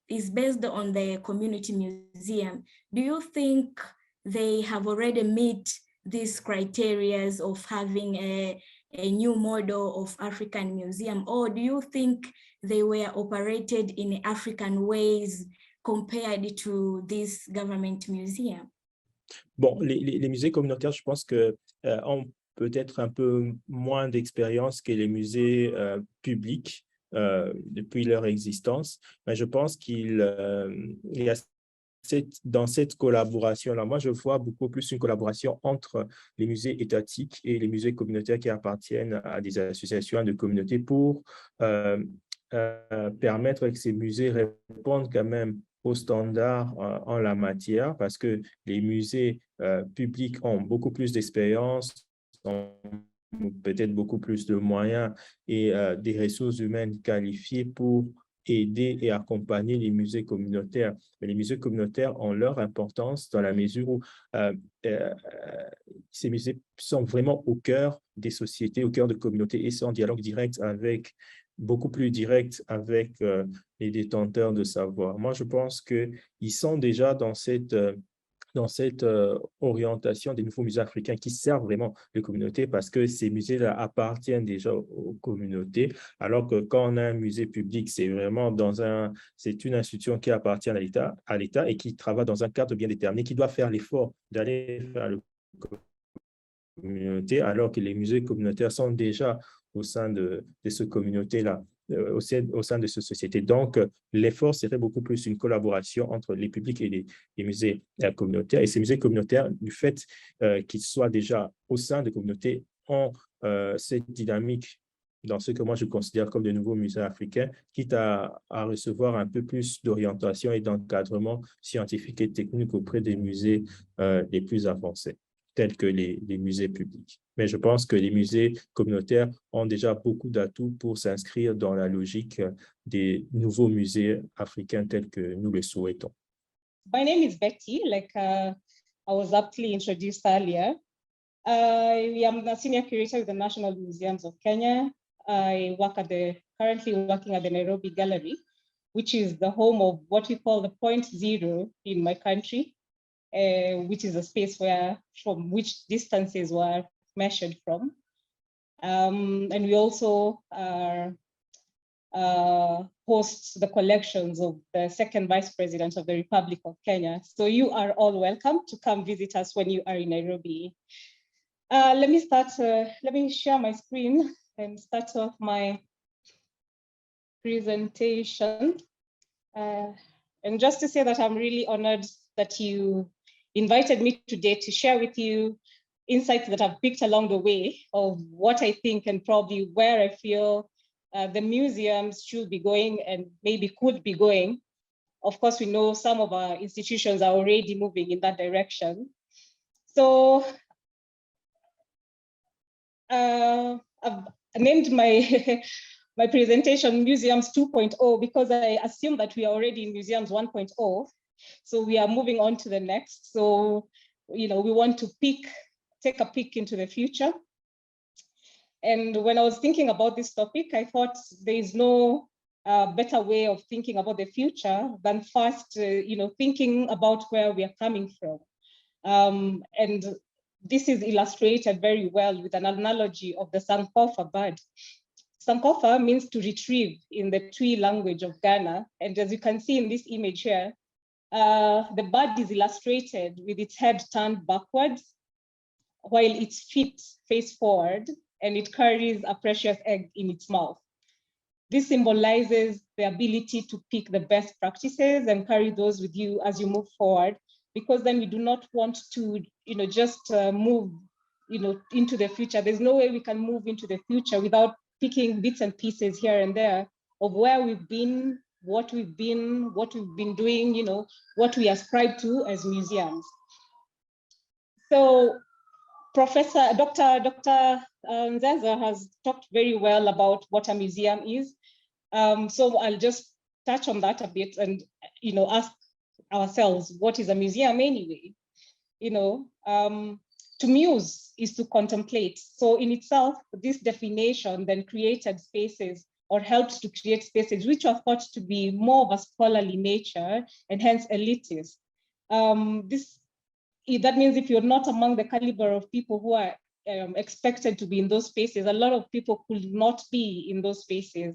[SPEAKER 2] based on the community museum. Do you think they have already met these criteria of having a new model of African museum, or do you think they were operated in African ways compared to this government museum?
[SPEAKER 3] Bon, les musées communautaires, je pense que ont peut-être un peu moins d'expérience que les musées publics depuis leur existence, mais je pense qu'il y a cette collaboration-là, moi, je vois beaucoup plus une collaboration entre les musées étatiques et les musées communautaires qui appartiennent à des associations de communautés pour permettre que ces musées répondent quand même aux standards en la matière, parce que les musées publics ont beaucoup plus d'expérience, ont peut-être beaucoup plus de moyens et des ressources humaines qualifiées pour aider et accompagner les musées communautaires. Mais les musées communautaires ont leur importance dans la mesure où ces musées sont vraiment au cœur des sociétés, au cœur de communautés et sont en dialogue direct avec, beaucoup plus direct avec les détenteurs de savoir. Moi, je pense qu'ils sont déjà dans cette orientation des nouveaux musées africains qui servent vraiment les communautés, parce que ces musées-là appartiennent déjà aux communautés, alors que quand on a un musée public, c'est vraiment c'est une institution qui appartient à l'État et qui travaille dans un cadre bien déterminé, qui doit faire l'effort d'aller faire le communauté, alors que les musées communautaires sont déjà au sein de cette communauté-là, au sein de cette société. Donc, l'effort serait beaucoup plus une collaboration entre les publics et les musées communautaires. Et ces musées communautaires, du fait qu'ils soient déjà au sein des communautés, ont cette dynamique dans ce que moi je considère comme de nouveaux musées africains, quitte à recevoir un peu plus d'orientation et d'encadrement scientifique et technique auprès des musées les plus avancés, tels que les musées publics. Mais je pense que les musées communautaires ont déjà beaucoup d'atouts pour s'inscrire dans la logique des nouveaux musées africains tels que nous le souhaitons.
[SPEAKER 4] My name is Betty, like I was aptly introduced earlier. I am a senior curator with the National Museums of Kenya. I work currently working at the Nairobi Gallery, which is the home of what we call the Point Zero in my country, which is a space from which distances were measured from. And we also host the collections of the second Vice President of the Republic of Kenya. So you are all welcome to come visit us when you are in Nairobi. Let me share my screen and start off my presentation. And just to say that I'm really honored that you invited me today to share with you insights that I've picked along the way of what I think and probably where I feel the museums should be going and maybe could be going. Of course, we know some of our institutions are already moving in that direction. So I've named my my presentation Museums 2.0 because I assume that we are already in Museums 1.0. So we are moving on to the next. So, we want to take a peek into the future. And when I was thinking about this topic, I thought there is no better way of thinking about the future than first, thinking about where we are coming from. And this is illustrated very well with an analogy of the Sankofa bird. Sankofa means to retrieve in the Twi language of Ghana. And as you can see in this image here, the bird is illustrated with its head turned backwards, while its feet face forward, and it carries a precious egg in its mouth. This symbolizes the ability to pick the best practices and carry those with you as you move forward, because then we do not want to, just move, into the future. There's no way we can move into the future without picking bits and pieces here and there of where we've been, what we've been doing, what we ascribe to as museums. So Dr. Nzenza has talked very well about what a museum is. So I'll just touch on that a bit and, ask ourselves, what is a museum anyway? To muse is to contemplate. So in itself, this definition then created spaces or helped to create spaces which are thought to be more of a scholarly nature and hence elitist. That means if you're not among the caliber of people who are expected to be in those spaces, a lot of people could not be in those spaces.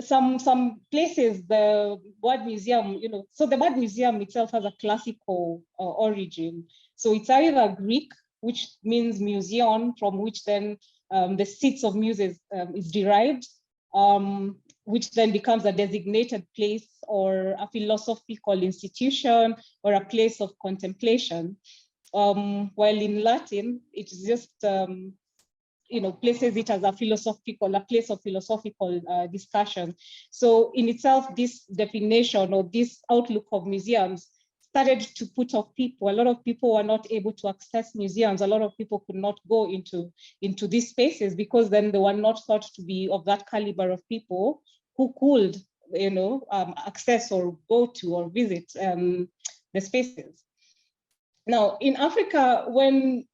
[SPEAKER 4] Some places, the word museum, so the word museum itself has a classical origin. So it's either Greek, which means museon, from which then the seats of muses is derived, which then becomes a designated place or a philosophical institution or a place of contemplation. While in Latin, it's just, places it as a place of philosophical discussion. So in itself, this definition or this outlook of museums started to put off people. A lot of people were not able to access museums. A lot of people could not go into these spaces because then they were not thought to be of that caliber of people who could, access or go to or visit the spaces. Now, in Africa, when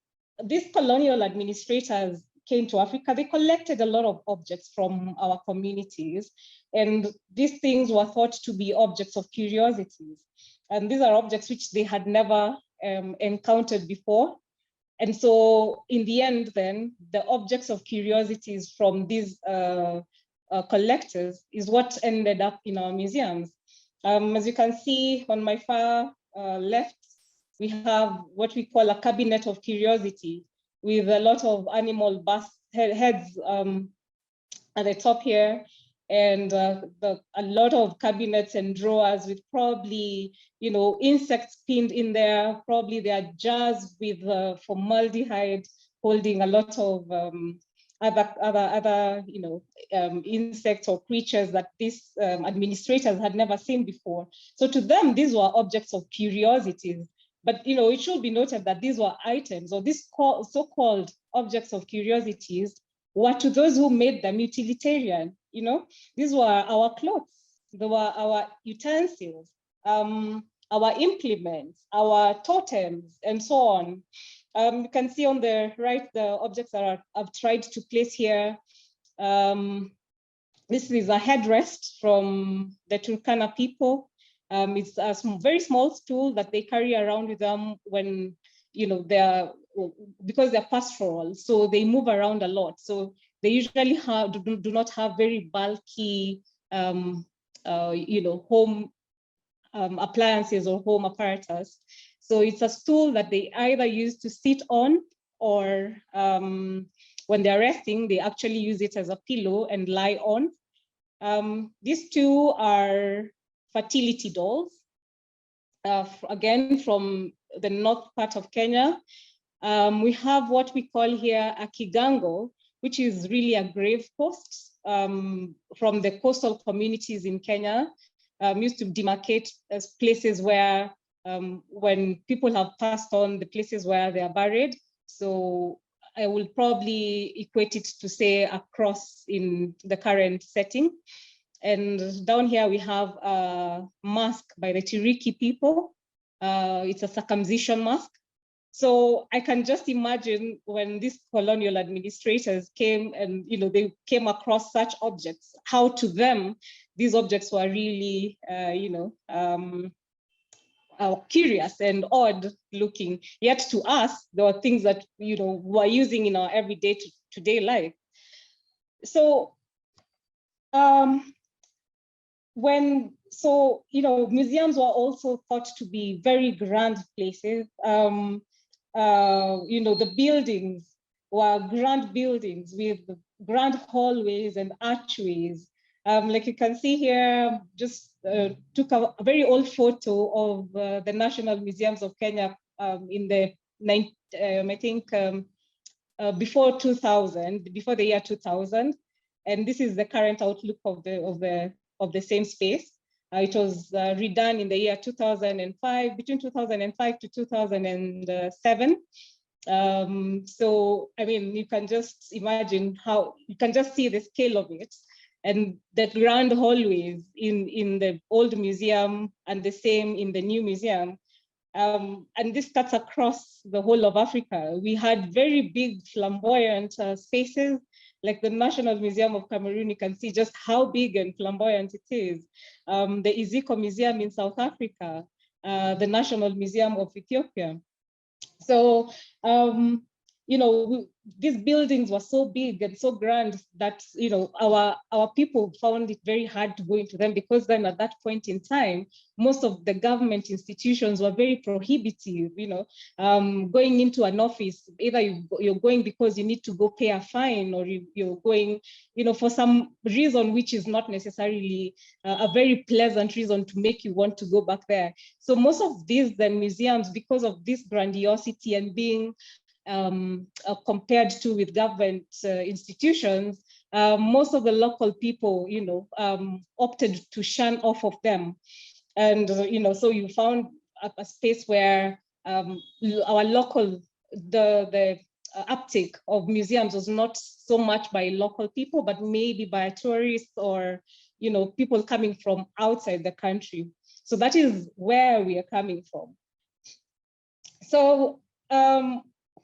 [SPEAKER 4] these colonial administrators came to Africa, they collected a lot of objects from our communities, and these things were thought to be objects of curiosities. And these are objects which they had never encountered before. And so in the end, then, the objects of curiosities from these collectors is what ended up in our museums. As you can see on my far left, we have what we call a cabinet of curiosity with a lot of animal heads at the top here, and a lot of cabinets and drawers with probably, insects pinned in there. Probably there are jars with formaldehyde holding a lot of other insects or creatures that these administrators had never seen before. So to them, these were objects of curiosities. But it should be noted that these were items, or these so-called objects of curiosities were, to those who made them, utilitarian. These were our clothes, they were our utensils, our implements, our totems, and so on. You can see on the right the objects that I've tried to place here. This is a headrest from the Turkana people. It's a very small stool that they carry around with them when, because they're pastoral, so they move around a lot. So they usually do not have very bulky, home appliances or home apparatus. So it's a stool that they either use to sit on, or when they're resting, they actually use it as a pillow and lie on. These two are fertility dolls, again from the north part of Kenya. We have what we call here a kigango, which is really a grave post from the coastal communities in Kenya, used to demarcate as places where, when people have passed on, the places where they are buried. So I will probably equate it to, say, a cross in the current setting. And down here we have a mask by the Tiriki people. It's a circumcision mask. So I can just imagine when these colonial administrators came and they came across such objects, how to them these objects were really curious and odd looking. Yet to us, there were things that we're using in our everyday today life. So museums were also thought to be very grand places. The buildings were grand buildings with grand hallways and archways. Like you can see here, just took a very old photo of the National Museums of Kenya in the before 2000, before the year 2000, and this is the current outlook of the same space. It was redone in the year 2005, between 2005 to 2007. So, I mean, you can just imagine how, you can just see the scale of it, and the grand hallways in the old museum and the same in the new museum. And this cuts across the whole of Africa. We had very big flamboyant spaces, like the National Museum of Cameroon. You can see just how big and flamboyant it is. The Iziko Museum in South Africa, the National Museum of Ethiopia. So, these buildings were so big and so grand that, you know, our people found it very hard to go into them, because then at that point in time, most of the government institutions were very prohibitive, you know. Going into an office, either you're going because you need to go pay a fine, or you're going, you know, for some reason which is not necessarily a very pleasant reason to make you want to go back there. So most of these then museums, because of this grandiosity and being compared to with government institutions, most of the local people, you know, opted to shun off of them. And, you know, so you found a space where our local, the uptake of museums was not so much by local people, but maybe by tourists or, you know, people coming from outside the country. So that is where we are coming from. So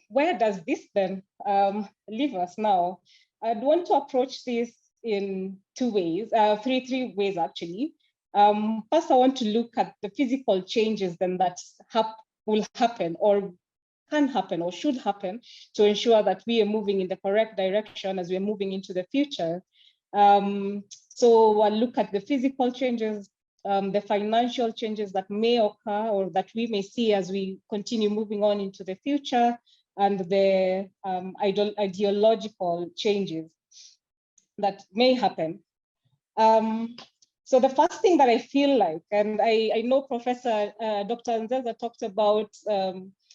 [SPEAKER 4] where does this then leave us now? I'd want to approach this in two ways, three ways actually. First, I want to look at the physical changes then that will happen or can happen or should happen to ensure that we are moving in the correct direction as we're moving into the future. So I'll look at the physical changes, the financial changes that may occur or that we may see as we continue moving on into the future, and the ideological changes that may happen. So the first thing that I feel like, and I know Professor Dr. Nzeza talked about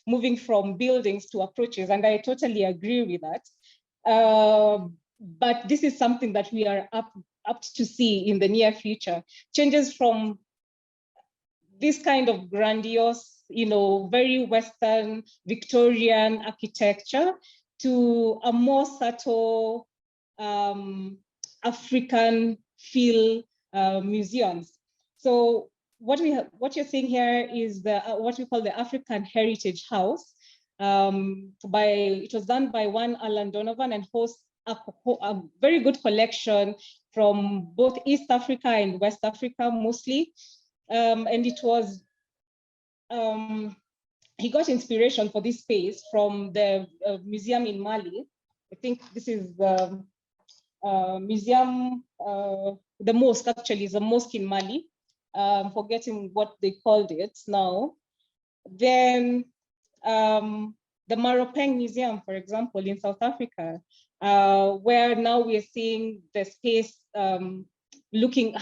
[SPEAKER 4] moving from buildings to approaches, and I totally agree with that. But this is something that we are apt to see in the near future. Changes from this kind of grandiose, you know, very Western Victorian architecture to a more subtle African feel museums. So what you're seeing here is the what we call the African Heritage House. It was done by one Alan Donovan and hosts a very good collection from both East Africa and West Africa mostly. And it was, he got inspiration for this space from the museum in Mali. I think this is the museum, the mosque actually is a mosque in Mali. Forgetting what they called it now. Then the Maropeng Museum, for example, in South Africa, where now we are seeing the space looking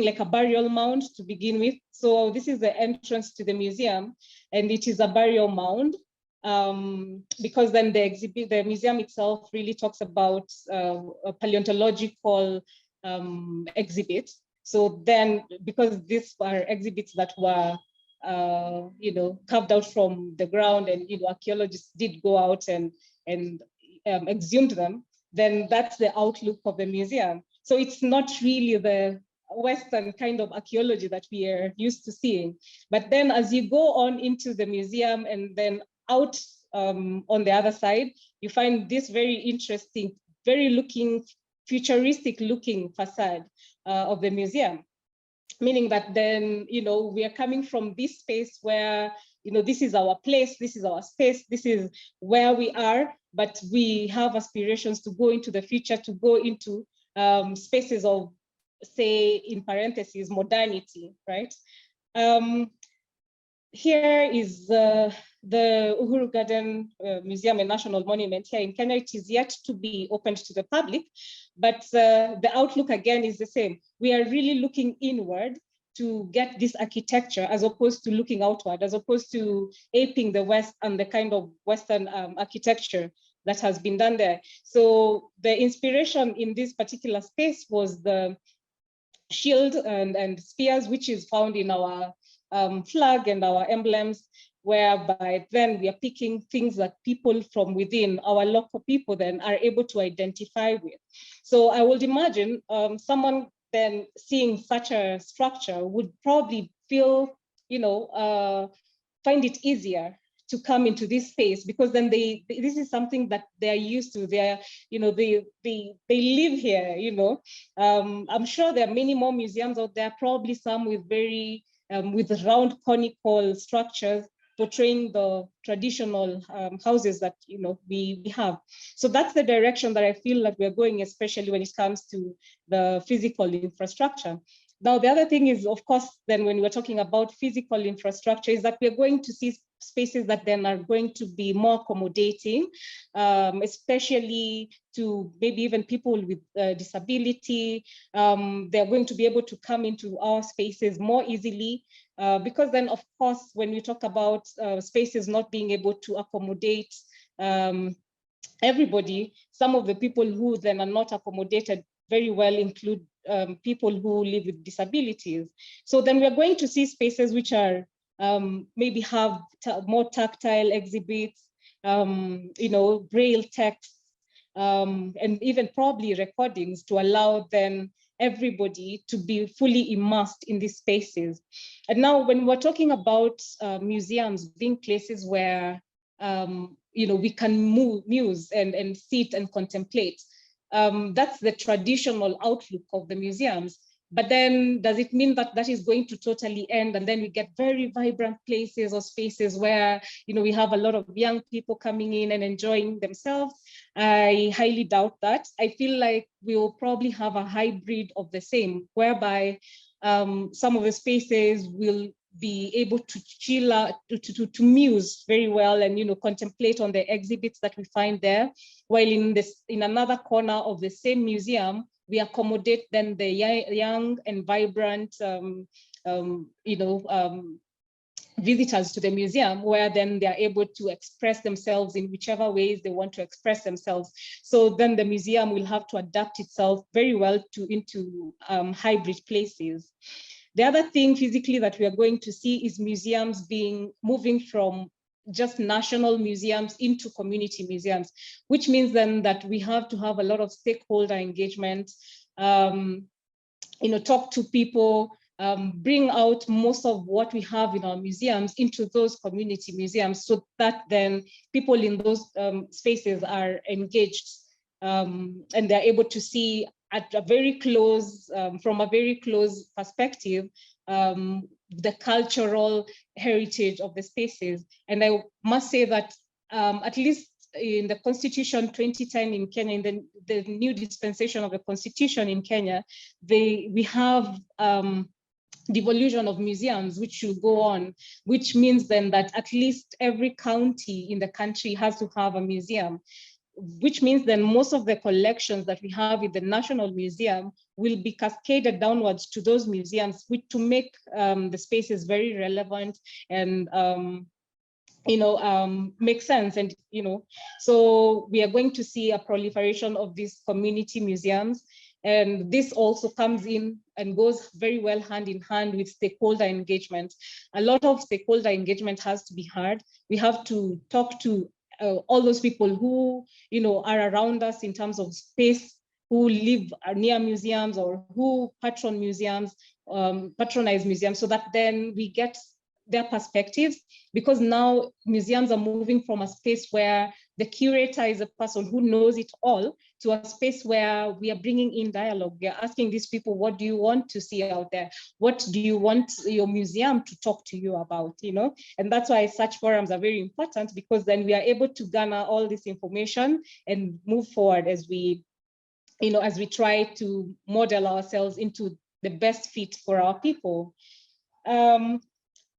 [SPEAKER 4] like a burial mound to begin with. So this is the entrance to the museum, and it is a burial mound. Because then the museum itself really talks about a paleontological exhibit. So then, because these are exhibits that were, you know, carved out from the ground, and, you know, archaeologists did go out and exhumed them, then that's the outlook of the museum. So it's not really the Western kind of archaeology that we are used to seeing. But then as you go on into the museum and then out on the other side, you find this very interesting, very futuristic looking facade of the museum. Meaning that then, you know, we are coming from this space where, you know, this is our place, this is our space, this is where we are, but we have aspirations to go into the future, to go into spaces of, say, in parentheses, modernity, right? Here is the Uhuru Garden Museum and National Monument here in Kenya. It is yet to be opened to the public, but the outlook again is the same. We are really looking inward to get this architecture as opposed to looking outward, as opposed to aping the West and the kind of Western architecture that has been done there. So the inspiration in this particular space was the shield and spears, which is found in our flag and our emblems, whereby then we are picking things that people from within, our local people then are able to identify with. So I would imagine someone then seeing such a structure would probably feel, you know, find it easier to come into this space, because then this is something that they are used to. They are, you know, they live here, you know. I'm sure there are many more museums out there, probably some with very with round conical structures, portraying the traditional houses that we have. So that's the direction that I feel like we're going, especially when it comes to the physical infrastructure. Now, the other thing is, of course, then when we're talking about physical infrastructure, is that we're going to see spaces that then are going to be more accommodating, especially to maybe even people with disability. They're going to be able to come into our spaces more easily, because then, of course, when we talk about spaces not being able to accommodate everybody, some of the people who then are not accommodated very well include people who live with disabilities. So then we're going to see spaces which are maybe have more tactile exhibits, braille text, and even probably recordings to allow then everybody to be fully immersed in these spaces. And now when we're talking about museums being places where we can muse and sit and contemplate, that's the traditional outlook of the museums. But then does it mean that that is going to totally end, and then we get very vibrant places or spaces where we have a lot of young people coming in and enjoying themselves? I highly doubt that. I feel like we will probably have a hybrid of the same, whereby some of the spaces will be able to chill out, to muse very well, and contemplate on the exhibits that we find there, while in another corner of the same museum, we accommodate then the young and vibrant visitors to the museum, where then they are able to express themselves in whichever ways they want to express themselves. So then the museum will have to adapt itself very well into hybrid places. The other thing physically that we are going to see is museums moving from just national museums into community museums, which means then that we have to have a lot of stakeholder engagement, talk to people, bring out most of what we have in our museums into those community museums, so that then people in those spaces are engaged, and they're able to see at a very close, from a very close perspective, the cultural heritage of the spaces. And I must say that at least in the Constitution 2010 in Kenya, in the new dispensation of the Constitution in Kenya, we have devolution of museums, which should go on, which means then that at least every county in the country has to have a museum, which means then most of the collections that we have in the National Museum will be cascaded downwards to those museums, which to make the spaces very relevant and make sense. And so we are going to see a proliferation of these community museums, and this also comes in and goes very well hand in hand with stakeholder engagement. A lot of stakeholder engagement has to be heard. We have to talk to all those people who are around us in terms of space, who live near museums or who patronize museums, so that then we get their perspectives, because now museums are moving from a space where the curator is a person who knows it all to a space where we are bringing in dialogue. We are asking these people, what do you want to see out there? What do you want your museum to talk to you about? And that's why such forums are very important, because then we are able to garner all this information and move forward as we try to model ourselves into the best fit for our people.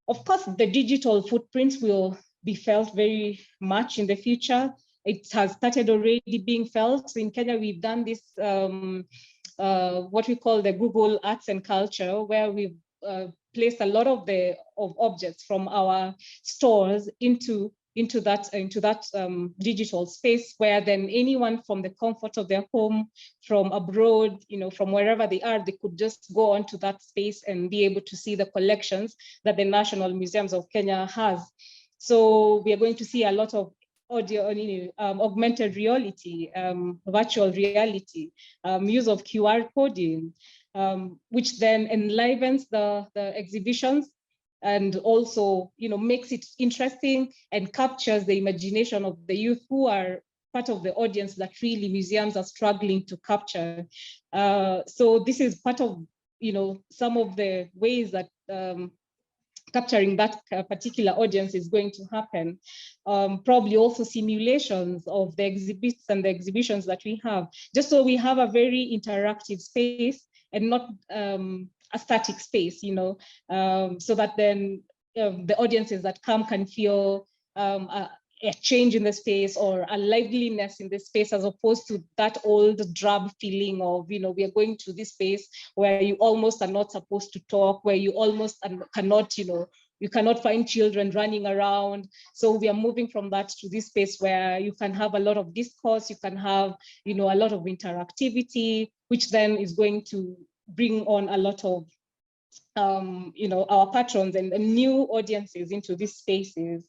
[SPEAKER 4] Of course, the digital footprints will be felt very much in the future. It has started already being felt. So in Kenya, we've done this, what we call the Google Arts and Culture, where we've placed a lot of objects from our stores into that digital space, where then anyone from the comfort of their home, from abroad, from wherever they are, they could just go onto that space and be able to see the collections that the National Museums of Kenya has. So we are going to see a lot of audio, augmented reality, virtual reality, use of QR coding, which then enlivens the exhibitions, and also makes it interesting and captures the imagination of the youth, who are part of the audience that really museums are struggling to capture. So this is part of some of the ways that capturing that particular audience is going to happen. Probably also simulations of the exhibits and the exhibitions that we have, just so we have a very interactive space and not a static space, you know, so that then the audiences that come can feel a change in the space or a liveliness in the space, as opposed to that old drab feeling of, you know, we are going to this space where you almost are not supposed to talk, where you almost cannot, you know, you cannot find children running around. So we are moving from that to this space where you can have a lot of discourse, you can have, you know, a lot of interactivity, which then is going to bring on a lot of, you know, our patrons and new audiences into these spaces.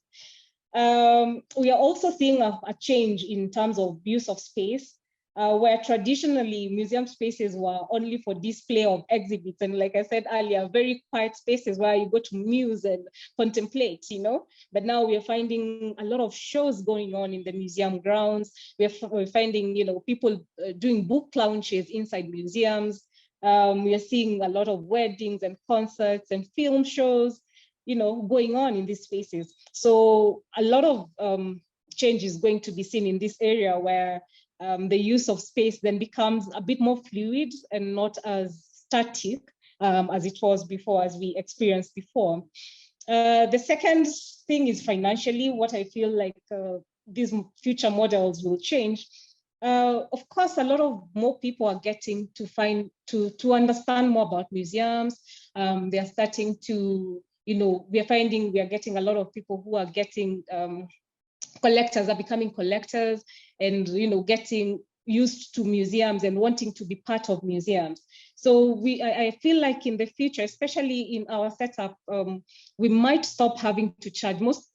[SPEAKER 4] We are also seeing a change in terms of use of space, where traditionally museum spaces were only for display of exhibits. And like I said earlier, very quiet spaces where you go to muse and contemplate, you know, but now we are finding a lot of shows going on in the museum grounds. We're finding, you know, people doing book launches inside museums. We are seeing a lot of weddings and concerts and film shows, you know, going on in these spaces. So a lot of change is going to be seen in this area, where the use of space then becomes a bit more fluid and not as static as it was before, as we experienced before. The second thing is financially, what I feel like these future models will change. Of course, a lot of more people are getting to understand more about museums. They are starting to, you know, we are finding we are getting a lot of people who are getting collectors, are becoming collectors, and, you know, getting used to museums and wanting to be part of museums. So I feel like in the future, especially in our setup, we might stop having to charge. Most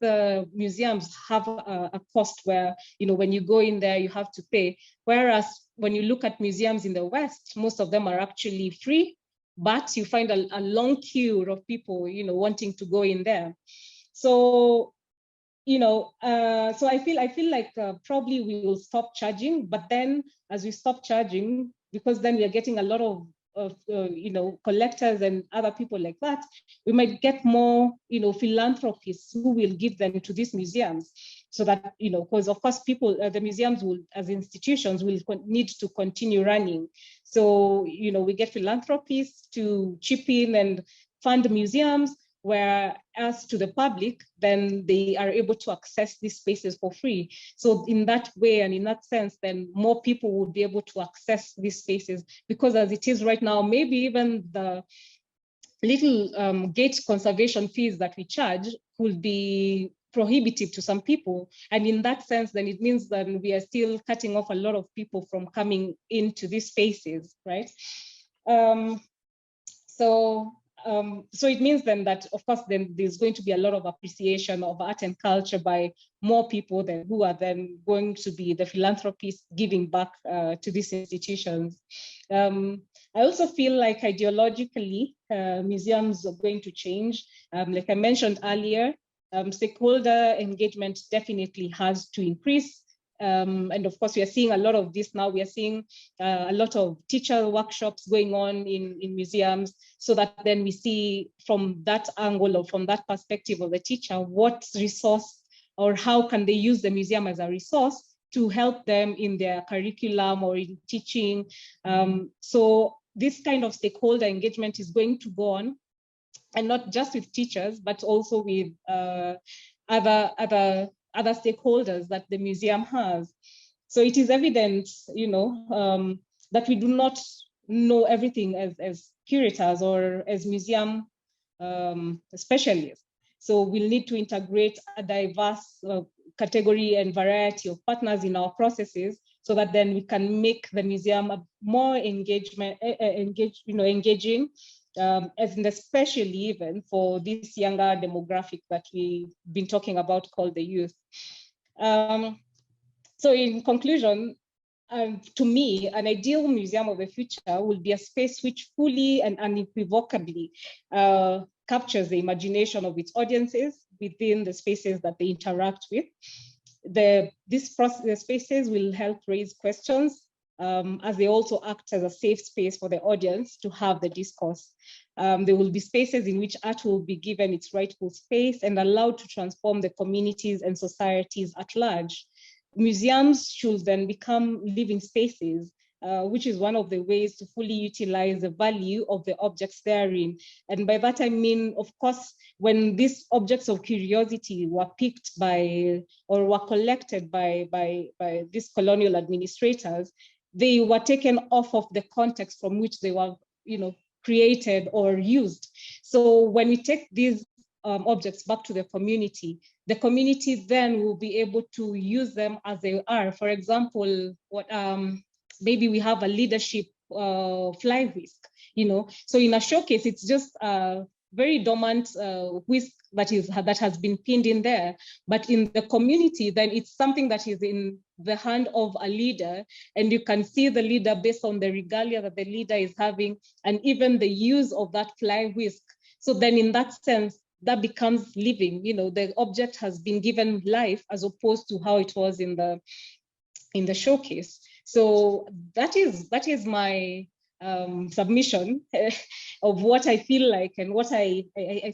[SPEAKER 4] museums have a cost where, you know, when you go in there, you have to pay. Whereas when you look at museums in the West, most of them are actually free, but you find a long queue of people, you know, wanting to go in there. So, you know, so I feel like probably we will stop charging, but then as we stop charging, because then we are getting a lot of you know, collectors and other people like that, we might get more, you know, philanthropists who will give them to these museums, so that, you know, because of course people, the museums will, as institutions, will need to continue running. So, you know, we get philanthropists to chip in and fund museums, whereas to the public, then they are able to access these spaces for free. So in that way, and in that sense, then more people would be able to access these spaces, because as it is right now, maybe even the little gate conservation fees that we charge will be prohibitive to some people. And in that sense, then it means that we are still cutting off a lot of people from coming into these spaces, right? So it means then that, of course, then there's going to be a lot of appreciation of art and culture by more people then, who are then going to be the philanthropists giving back to these institutions. I also feel like ideologically, museums are going to change. Like I mentioned earlier, stakeholder engagement definitely has to increase. And of course, we are seeing a lot of this now. We are seeing a lot of teacher workshops going on in museums, so that then we see from that angle or from that perspective of the teacher, what resource or how can they use the museum as a resource to help them in their curriculum or in teaching. So this kind of stakeholder engagement is going to go on, and not just with teachers, but also with other stakeholders that the museum has. So it is evident, you know, that we do not know everything as curators or as museum specialists. So we'll need to integrate a diverse category and variety of partners in our processes, so that then we can make the museum a more engaging, and especially even for this younger demographic that we've been talking about, called the youth. So in conclusion, to me, an ideal museum of the future will be a space which fully and unequivocally captures the imagination of its audiences within the spaces that they interact with. The spaces will help raise questions, as they also act as a safe space for the audience to have the discourse. There will be spaces in which art will be given its rightful space and allowed to transform the communities and societies at large. Museums should then become living spaces, which is one of the ways to fully utilize the value of the objects therein. And by that, I mean, of course, when these objects of curiosity were picked by, or were collected by these colonial administrators, they were taken off of the context from which they were, created or used. So when we take these objects back to the community then will be able to use them as they are. For example, maybe we have a leadership fly whisk, So in a showcase, it's just a very dormant whisk that has been pinned in there. But in the community, then it's something that is in the hand of a leader, and you can see the leader based on the regalia that the leader is having, and even the use of that fly whisk. So then in that sense, that becomes living, the object has been given life as opposed to how it was in the showcase. So that is my submission of what I feel like and what I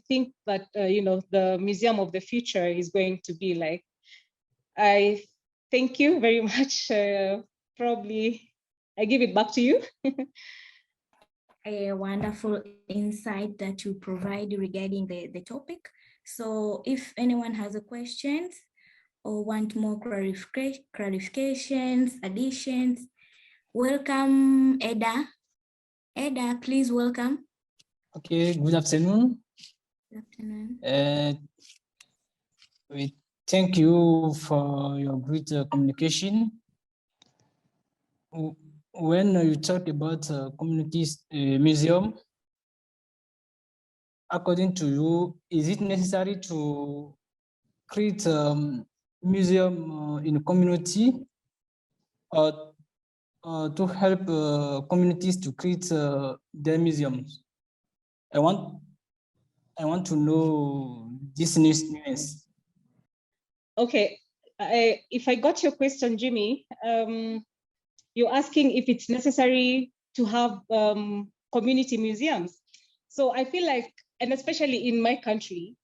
[SPEAKER 4] think that the Museum of the Future is going to be like. I thank you very much. Probably I give it back to you.
[SPEAKER 2] A wonderful insight that you provide regarding the topic. So if anyone has a questions or want more clarifications, additions, welcome, Eda. Eda, please welcome.
[SPEAKER 5] Okay, good afternoon.
[SPEAKER 2] Good afternoon.
[SPEAKER 5] We thank you for your great communication. When you talk about communities museum, according to you, is it necessary to create museum in a community or to help communities to create their museums? I want to know this nuance.
[SPEAKER 4] Okay, if I got your question, Jimmy, you're asking if it's necessary to have community museums. So I feel like, and especially in my country,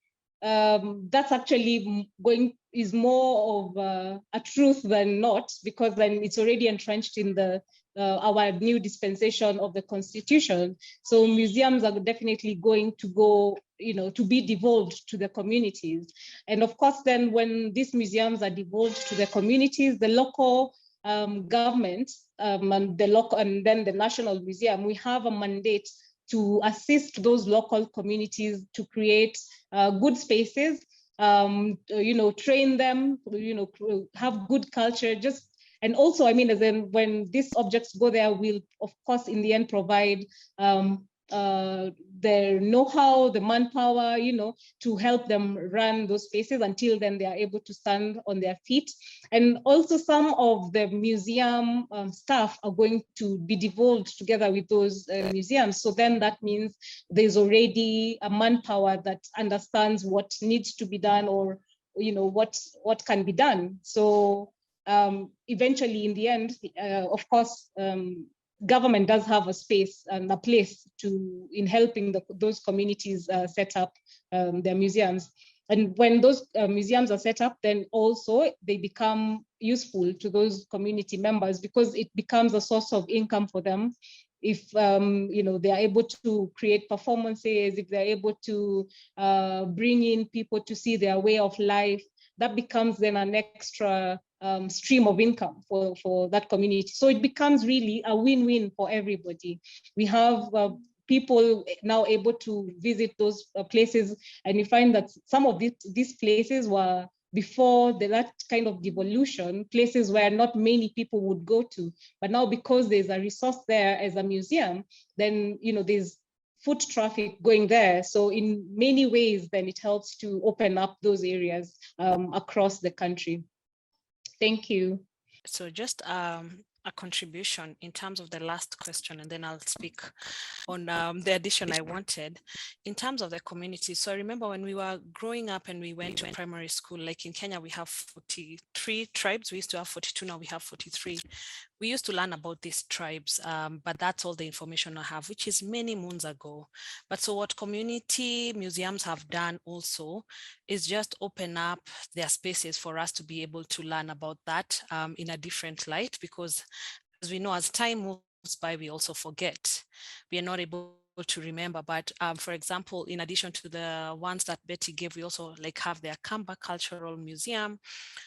[SPEAKER 4] that's actually is more of a truth than not, because then it's already entrenched in our new dispensation of the Constitution. So museums are definitely going to go, to be devolved to the communities. And of course, then when these museums are devolved to the communities, the local government and then the National Museum, we have a mandate to assist those local communities to create good spaces, train them, have good culture, and also, I mean, as in when these objects go there, we'll, of course, in the end, provide the know-how, the manpower, to help them run those spaces until then they are able to stand on their feet. And also some of the museum staff are going to be devolved together with those museums. So then that means there's already a manpower that understands what needs to be done, or what can be done. So eventually, in the end, of course, government does have a space and a place in helping those communities set up their museums. And when those museums are set up, then also they become useful to those community members, because it becomes a source of income for them. If they are able to create performances, if they're able to bring in people to see their way of life, that becomes then an extra stream of income for that community. So it becomes really a win-win for everybody. We have people now able to visit those places, and you find that some of these places were, before that kind of devolution, places where not many people would go to. But now, because there's a resource there as a museum, then there's foot traffic going there. So in many ways, then it helps to open up those areas across the country. Thank you.
[SPEAKER 6] So just a contribution in terms of the last question, and then I'll speak on the addition I wanted in terms of the community. So I remember when we were growing up and we went to primary school, like in Kenya, we have 43 tribes. We used to have 42, now we have 43. We used to learn about these tribes, but that's all the information I have, which is many moons ago. But so what community museums have done also is just open up their spaces for us to be able to learn about that in a different light, because as we know, as time moves by, we also forget. We are not able to remember, but for example, in addition to the ones that Betty gave, we also like have the Akamba Cultural Museum.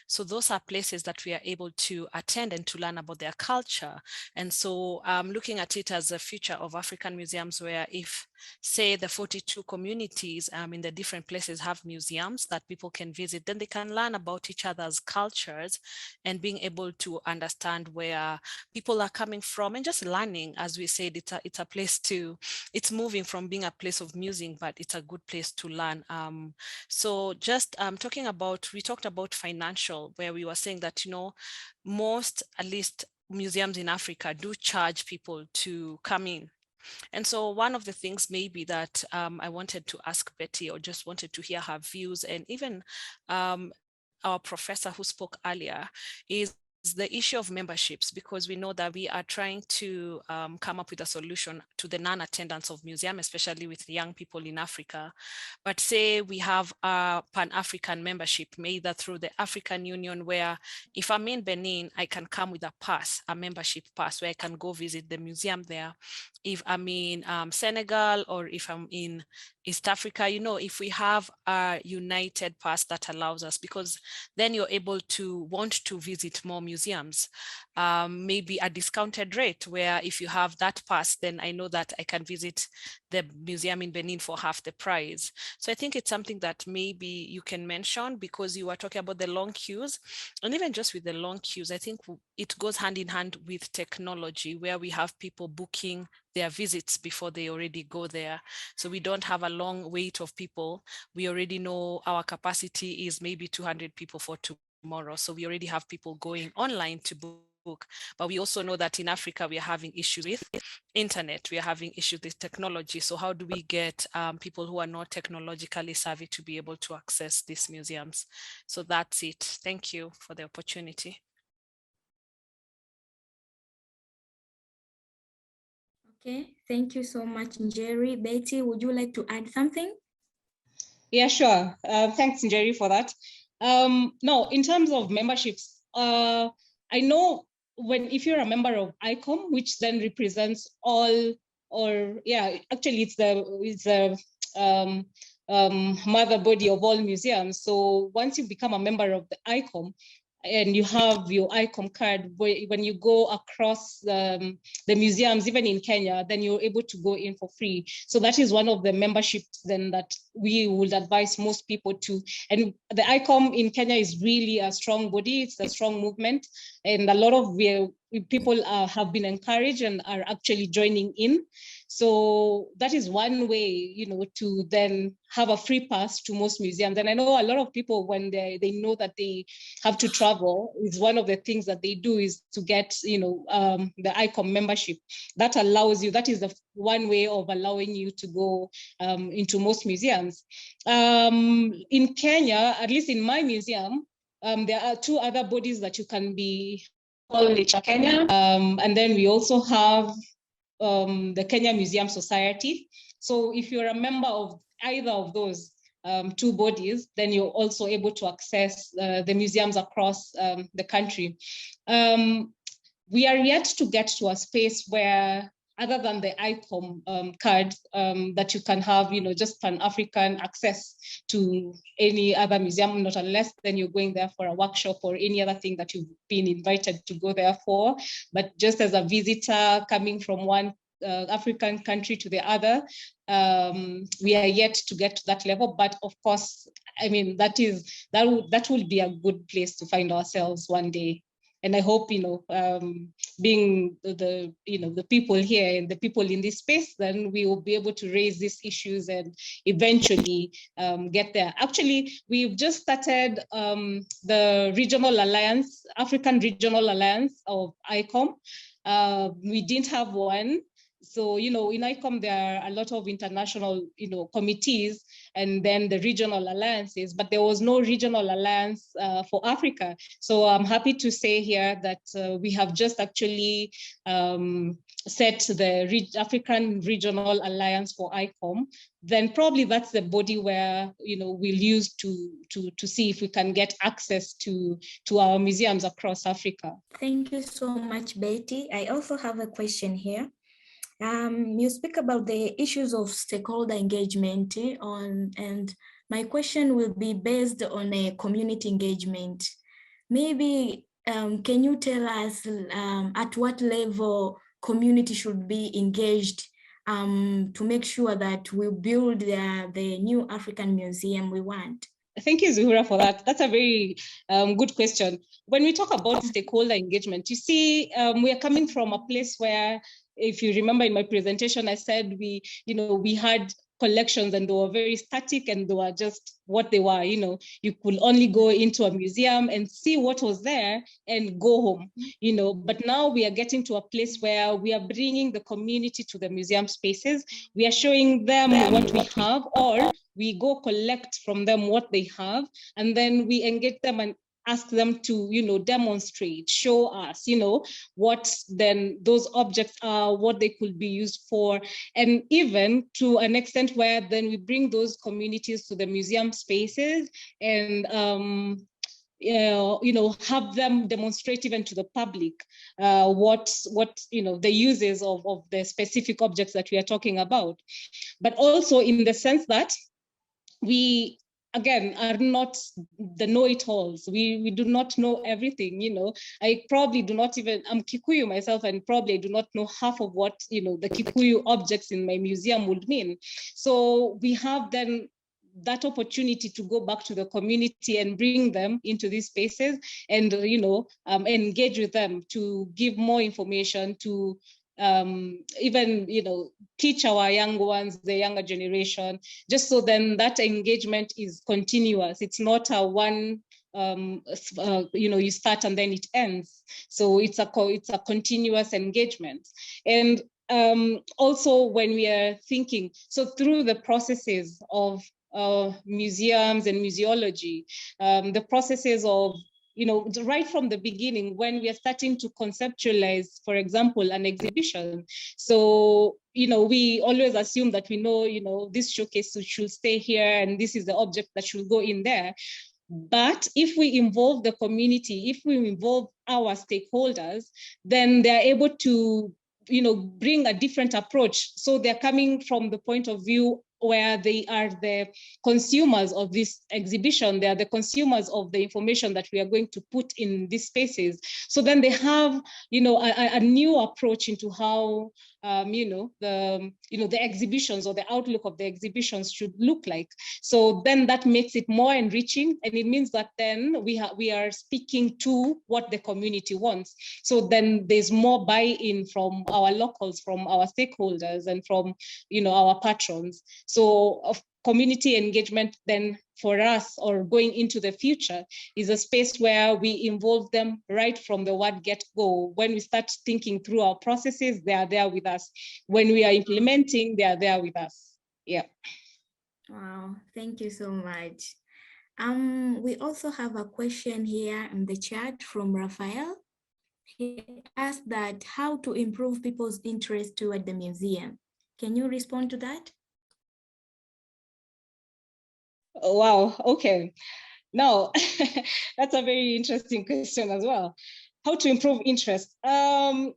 [SPEAKER 6] So those are places that we are able to attend and to learn about their culture. And so looking at it as a future of African museums, where if, say, the 42 communities in the different places have museums that people can visit, then they can learn about each other's cultures and being able to understand where people are coming from, and just learning. As we said, it's a place to, it's moving from being a place of musing, but it's a good place to learn. So just talking about, we talked about financial, where we were saying that, you know, most, at least museums in Africa, do charge people to come in. And so one of the things maybe that I wanted to ask Betty, or just wanted to hear her views, and even our professor who spoke earlier, is the issue of memberships, because we know that we are trying to come up with a solution to the non-attendance of museum, especially with young people in Africa. But say we have a Pan-African membership, either through the African Union, where if I'm in Benin, I can come with a pass, a membership pass, where I can go visit the museum there. If I'm in Senegal, or if I'm in East Africa, you know, if we have a united pass that allows us, because then you're able to want to visit more museums, maybe a discounted rate, where if you have that pass, then I know that I can visit the museum in Benin for half the price. So I think it's something that maybe you can mention, because you were talking about the long queues, and even just with the long queues, I think it goes hand in hand with technology, where we have people booking their visits before they already go there. So we don't have a long wait of people. We already know our capacity is maybe 200 people for tomorrow. So we already have people going online to book. But we also know that in Africa, we are having issues with internet. We are having issues with technology. So how do we get people who are not technologically savvy to be able to access these museums? So that's it. Thank you for the opportunity.
[SPEAKER 2] Okay, thank you so much, Njeri. Betty, would you like to add something?
[SPEAKER 4] Yeah, sure. Thanks, Njeri, for that. No, in terms of memberships, I know if you're a member of ICOM, which then represents all, or yeah, actually it's the mother body of all museums. So once you become a member of the ICOM, and you have your ICOM card, when you go across the museums, even in Kenya, then you're able to go in for free. So that is one of the memberships then that we would advise most people to. And the ICOM in Kenya is really a strong body. It's a strong movement. And a lot of people have been encouraged and are actually joining in. So that is one way, you know, to then have a free pass to most museums. And I know a lot of people, when they know that they have to travel, is one of the things that they do is to get, you know, the ICOM membership. That allows you, that is the one way of allowing you to go into most museums. In Kenya, at least in my museum, there are two other bodies that you can be called Nature Kenya. And then we also have the Kenya Museum Society. So if you're a member of either of those two bodies, then you're also able to access the museums across the country. We are yet to get to a space where, other than the ICOM card, that you can have, you know, just Pan-African access to any other museum, not unless then you're going there for a workshop or any other thing that you've been invited to go there for. But just as a visitor coming from one African country to the other, we are yet to get to that level. But of course, I mean, that will be a good place to find ourselves one day. And I hope, being the people here and the people in this space, then we will be able to raise these issues and eventually get there. Actually, we've just started the Regional Alliance, African Regional Alliance of ICOM. We didn't have one. So, in ICOM, there are a lot of international, committees and then the regional alliances, but there was no regional alliance for Africa. So I'm happy to say here that we have just actually set the African Regional Alliance for ICOM. Then probably that's the body where, we'll use to see if we can get access to our museums across Africa.
[SPEAKER 2] Thank you so much, Betty. I also have a question here. You speak about the issues of stakeholder engagement and my question will be based on a community engagement. Maybe can you tell us at what level community should be engaged to make sure that we build the new African museum we want?
[SPEAKER 4] Thank you, Zuhura, for that. That's a very good question. When we talk about stakeholder engagement, you see, we are coming from a place where, if you remember in my presentation, I said we had collections and they were very static and they were just what they were. You could only go into a museum and see what was there and go home. But now we are getting to a place where we are bringing the community to the museum spaces. We are showing them what we have, or we go collect from them what they have, and then we engage them and ask them to, demonstrate, show us, what then those objects are, what they could be used for, and even to an extent where then we bring those communities to the museum spaces and have them demonstrate even to the public what the uses of the specific objects that we are talking about. But also in the sense that we, again, are not the know-it-alls. We do not know everything, I probably do not even, I'm Kikuyu myself, and probably do not know half of what, the Kikuyu objects in my museum would mean. So we have then that opportunity to go back to the community and bring them into these spaces and, engage with them to give more information, to even, teach our young ones, the younger generation, just so then that engagement is continuous. It's not a one, you start and then it ends. So it's a continuous engagement. And also when we are thinking, so through the processes of museums and museology, the processes of, right from the beginning, when we are starting to conceptualize, for example, an exhibition. So, we always assume that we know, this showcase should stay here and this is the object that should go in there. But if we involve the community, if we involve our stakeholders, then they're able to, bring a different approach. So they're coming from the point of view where they are the consumers of this exhibition. They are the consumers of the information that we are going to put in these spaces. So then they have, a new approach into how, the exhibitions or the outlook of the exhibitions should look like. So then that makes it more enriching, and it means that then we are speaking to what the community wants. So then there's more buy-in from our locals, from our stakeholders, and from, our patrons. So of community engagement then for us, or going into the future, is a space where we involve them right from the word get-go. When we start thinking through our processes, they are there with us. When we are implementing, they are there with us. Yeah.
[SPEAKER 2] Wow, thank you so much. We also have a question here in the chat from Raphael. He asked that how to improve people's interest toward the museum. Can you respond to that?
[SPEAKER 4] Oh, wow, okay. Now, that's a very interesting question as well. How to improve interest? Some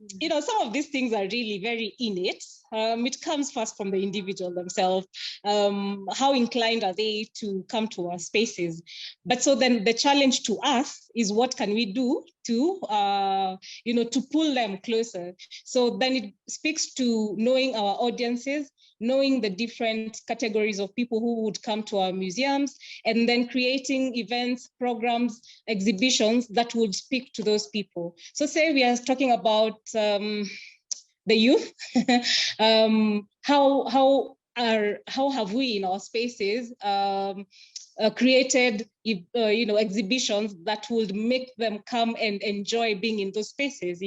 [SPEAKER 4] of these things are really very innate. it comes first from the individual themselves. How inclined are they to come to our spaces? But so then the challenge to us is what can we do to, to pull them closer? So then it speaks to knowing our audiences, knowing the different categories of people who would come to our museums, and then creating events, programs, exhibitions that would speak to those people. So say we are talking about the youth, how have we in our spaces created exhibitions that would make them come and enjoy being in those spaces,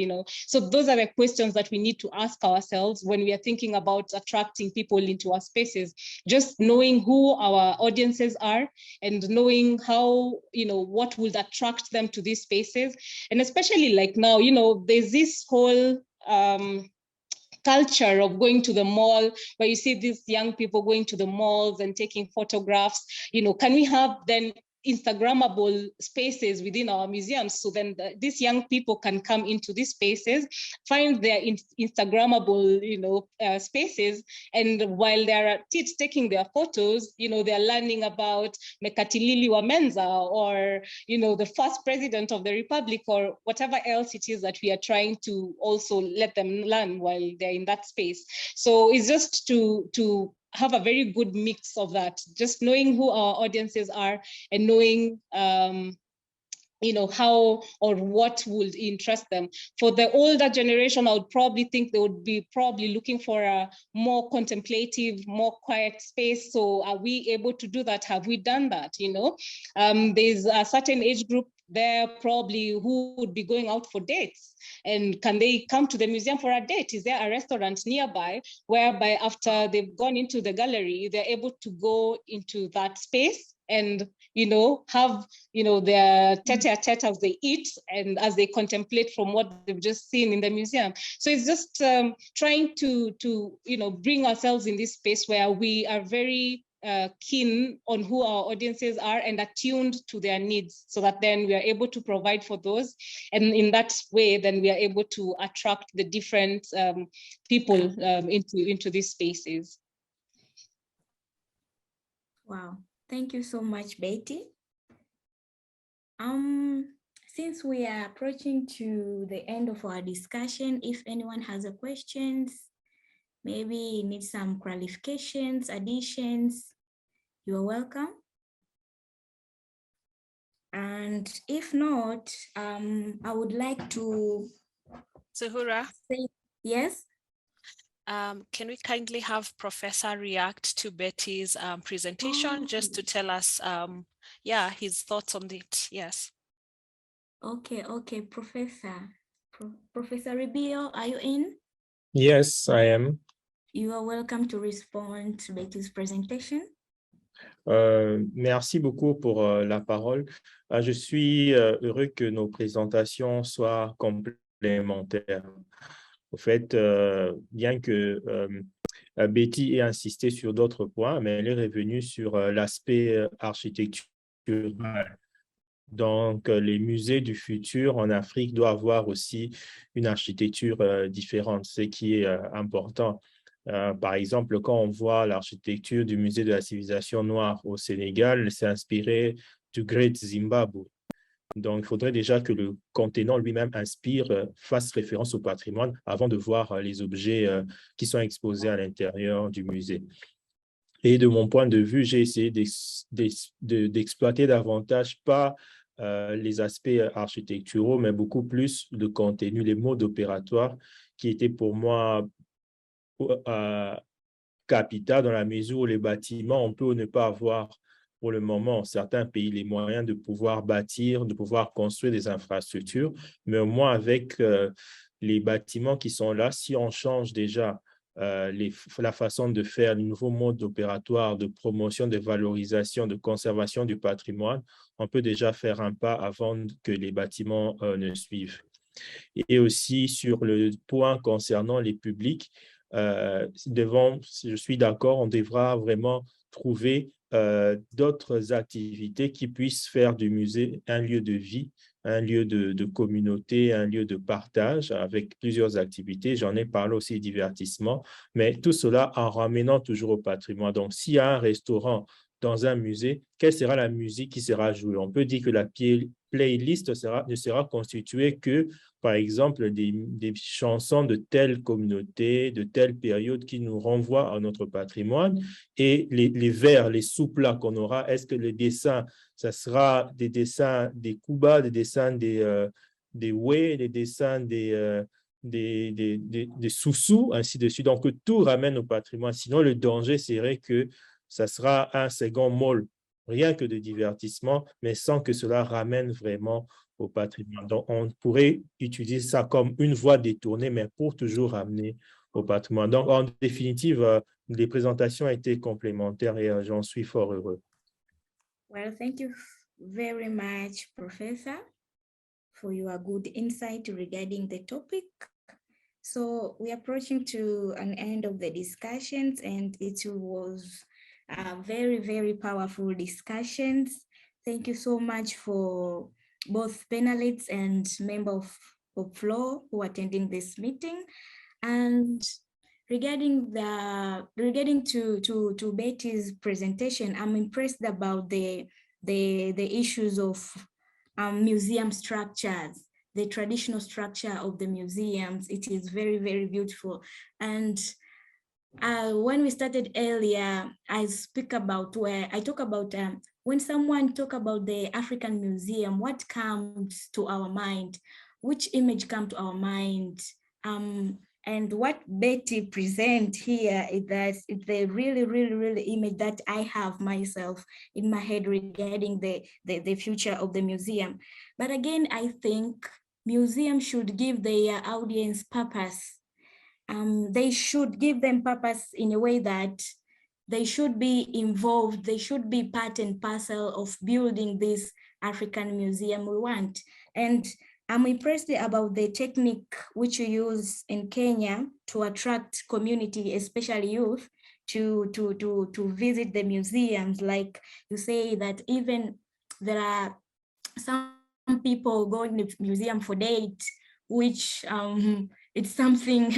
[SPEAKER 4] So those are the questions that we need to ask ourselves when we are thinking about attracting people into our spaces. Just knowing who our audiences are and knowing how, what would attract them to these spaces. And especially like now, there's this whole culture of going to the mall, where you see these young people going to the malls and taking photographs. Can we have then Instagrammable spaces within our museums, so then these young people can come into these spaces, find their Instagrammable spaces, and while they're taking their photos, they're learning about Mekatilili Wamenza, or the first president of the republic, or whatever else it is that we are trying to also let them learn while they're in that space. So it's just to have a very good mix of that, just knowing who our audiences are and knowing how or what would interest them. For the older generation, I would probably think they would be looking for a more contemplative, more quiet space. So are we able to do that? Have we done that? There's a certain age group there probably who would be going out for dates, and can they come to the museum for a date? Is there a restaurant nearby whereby after they've gone into the gallery, they're able to go into that space and have their tete-a-tete as they eat and as they contemplate from what they've just seen in the museum? So it's just trying to bring ourselves in this space where we are very keen on who our audiences are and attuned to their needs, so that then we are able to provide for those, and in that way then we are able to attract the different people into these spaces.
[SPEAKER 2] Wow, thank you so much, Betty. Since we are approaching to the end of our discussion, if anyone has a questions, maybe need some clarifications, additions, you are welcome. And if not, I would like to
[SPEAKER 6] Zuhura,
[SPEAKER 2] say yes.
[SPEAKER 6] Can we kindly have Professor react to Betty's presentation, just to tell us, his thoughts on it? Yes.
[SPEAKER 2] Okay, Professor. Professor Ribio, are you in?
[SPEAKER 3] Yes, I am.
[SPEAKER 2] You are welcome to respond to Betty's presentation.
[SPEAKER 3] Merci beaucoup pour la parole. Je suis heureux que nos présentations soient complémentaires. Au fait, bien que Betty ait insisté sur d'autres points, mais elle est revenue sur l'aspect architectural. Donc, les musées du futur en Afrique doivent avoir aussi une architecture différente, ce qui est important. Par exemple, quand on voit l'architecture du musée de la civilisation noire au Sénégal, c'est inspiré du Great Zimbabwe. Donc, il faudrait déjà que le continent lui-même fasse référence au patrimoine avant de voir les objets qui sont exposés à l'intérieur du musée. Et de mon point de vue, j'ai essayé d'exploiter davantage pas les aspects architecturaux, mais beaucoup plus le contenu, les modes opératoires qui étaient pour moi capital, dans la mesure où les bâtiments, on peut ne pas avoir pour le moment, en certains pays, les moyens de pouvoir bâtir, de pouvoir construire des infrastructures, mais au moins avec les bâtiments qui sont là, si on change déjà la façon de faire, le nouveau mode opératoire de promotion, de valorisation, de conservation du patrimoine, on peut déjà faire un pas avant que les bâtiments ne suivent. Et aussi sur le point concernant les publics, je suis d'accord, on devra vraiment trouver d'autres activités qui puissent faire du musée un lieu de vie, un lieu de communauté, un lieu de partage avec plusieurs activités. J'en ai parlé aussi, divertissement, mais tout cela en ramenant toujours au patrimoine. Donc, s'il y a un restaurant dans un musée, quelle sera la musique qui sera jouée? On peut dire que la playlist ne sera constituée que, par exemple, des chansons de telle communauté, de telle période qui nous renvoient à notre patrimoine. Et les vers, les sous-plats qu'on aura, est-ce que les dessins, ça sera des dessins des Kuba, des dessins des Wé, des dessins des Soussous, ainsi de suite. Donc, tout ramène au patrimoine. Sinon, le danger serait que ça sera un second môle, rien que de divertissement, mais sans que cela ramène vraiment au patrimoine. Donc, on pourrait utiliser ça comme une voie détournée, mais pour toujours ramener au patrimoine. Donc, en définitive, les présentations étaient complémentaires et j'en suis fort heureux.
[SPEAKER 2] Well, thank you very much, Professor, for your good insight regarding the topic. So we're approaching to an end of the discussions, and it was very, very powerful discussions. Thank you so much for both panelists and members of floor who are attending this meeting. And regarding to Betty's presentation, I'm impressed about the issues of museum structures, the traditional structure of the museums. It is very, very beautiful. And when we started earlier, I talk about when someone talk about the African museum, what comes to our mind? Which image comes to our mind? And what Betty present here is that it's the really image that I have myself in my head regarding the future of the museum. But again, I think museums should give their audience purpose. They should give them purpose in a way that they should be involved. They should be part and parcel of building this African museum we want. And I'm impressed about the technique which you use in Kenya to attract community, especially youth, to visit the museums. Like you say that even there are some people going to the museum for date, which it's something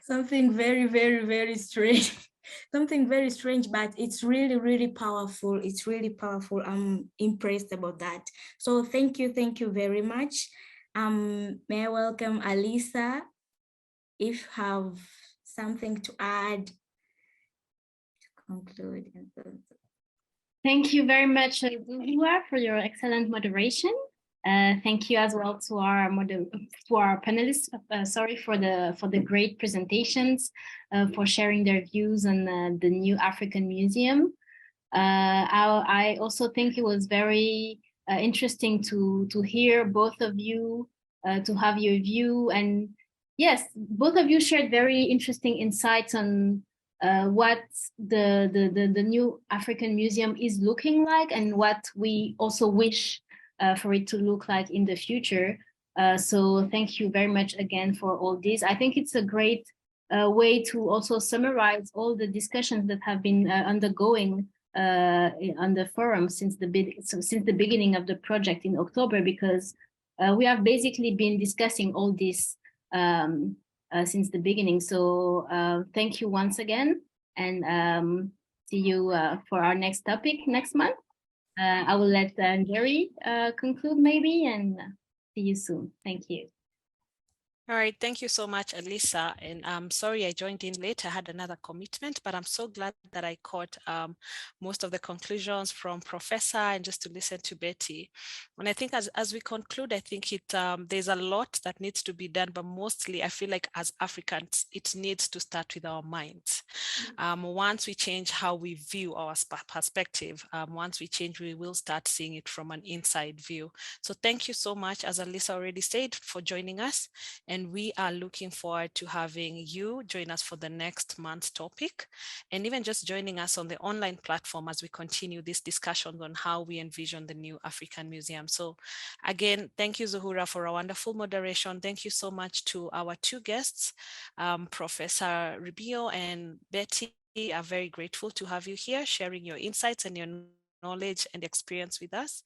[SPEAKER 2] something very strange. Something very strange, but it's really powerful. It's really powerful. I'm impressed about that. So thank you very much. May I welcome Alisa, if you have something to add to conclude.
[SPEAKER 1] Thank you very much, Zuhura, for your excellent moderation. Thank you as well to our panelists. Sorry for the great presentations, for sharing their views on the new African Museum. I also think it was very interesting to hear both of you, to have your view, and yes, both of you shared very interesting insights on what the new African Museum is looking like and what we also wish for it to look like in the future. So thank you very much again for all this. I think it's a great way to also summarize all the discussions that have been undergoing on the forum since the beginning of the project in October, because we have basically been discussing all this since the beginning. So thank you once again, and see you for our next topic next month. I will let Jerry conclude maybe, and see you soon. Thank you.
[SPEAKER 6] All right, thank you so much, Alisa. And I'm sorry I joined in late. I had another commitment, but I'm so glad that I caught most of the conclusions from Professor and just to listen to Betty. And I think as we conclude, I think there's a lot that needs to be done, but mostly I feel like as Africans, it needs to start with our minds. Once we change how we view our perspective, once we change, we will start seeing it from an inside view. So thank you so much, as Alisa already said, for joining us. And we are looking forward to having you join us for the next month's topic, and even just joining us on the online platform as we continue this discussion on how we envision the new African Museum. So again, thank you, Zuhura, for a wonderful moderation. Thank you so much to our two guests, Professor Rubio and Betty. are very grateful to have you here sharing your insights and your knowledge and experience with us.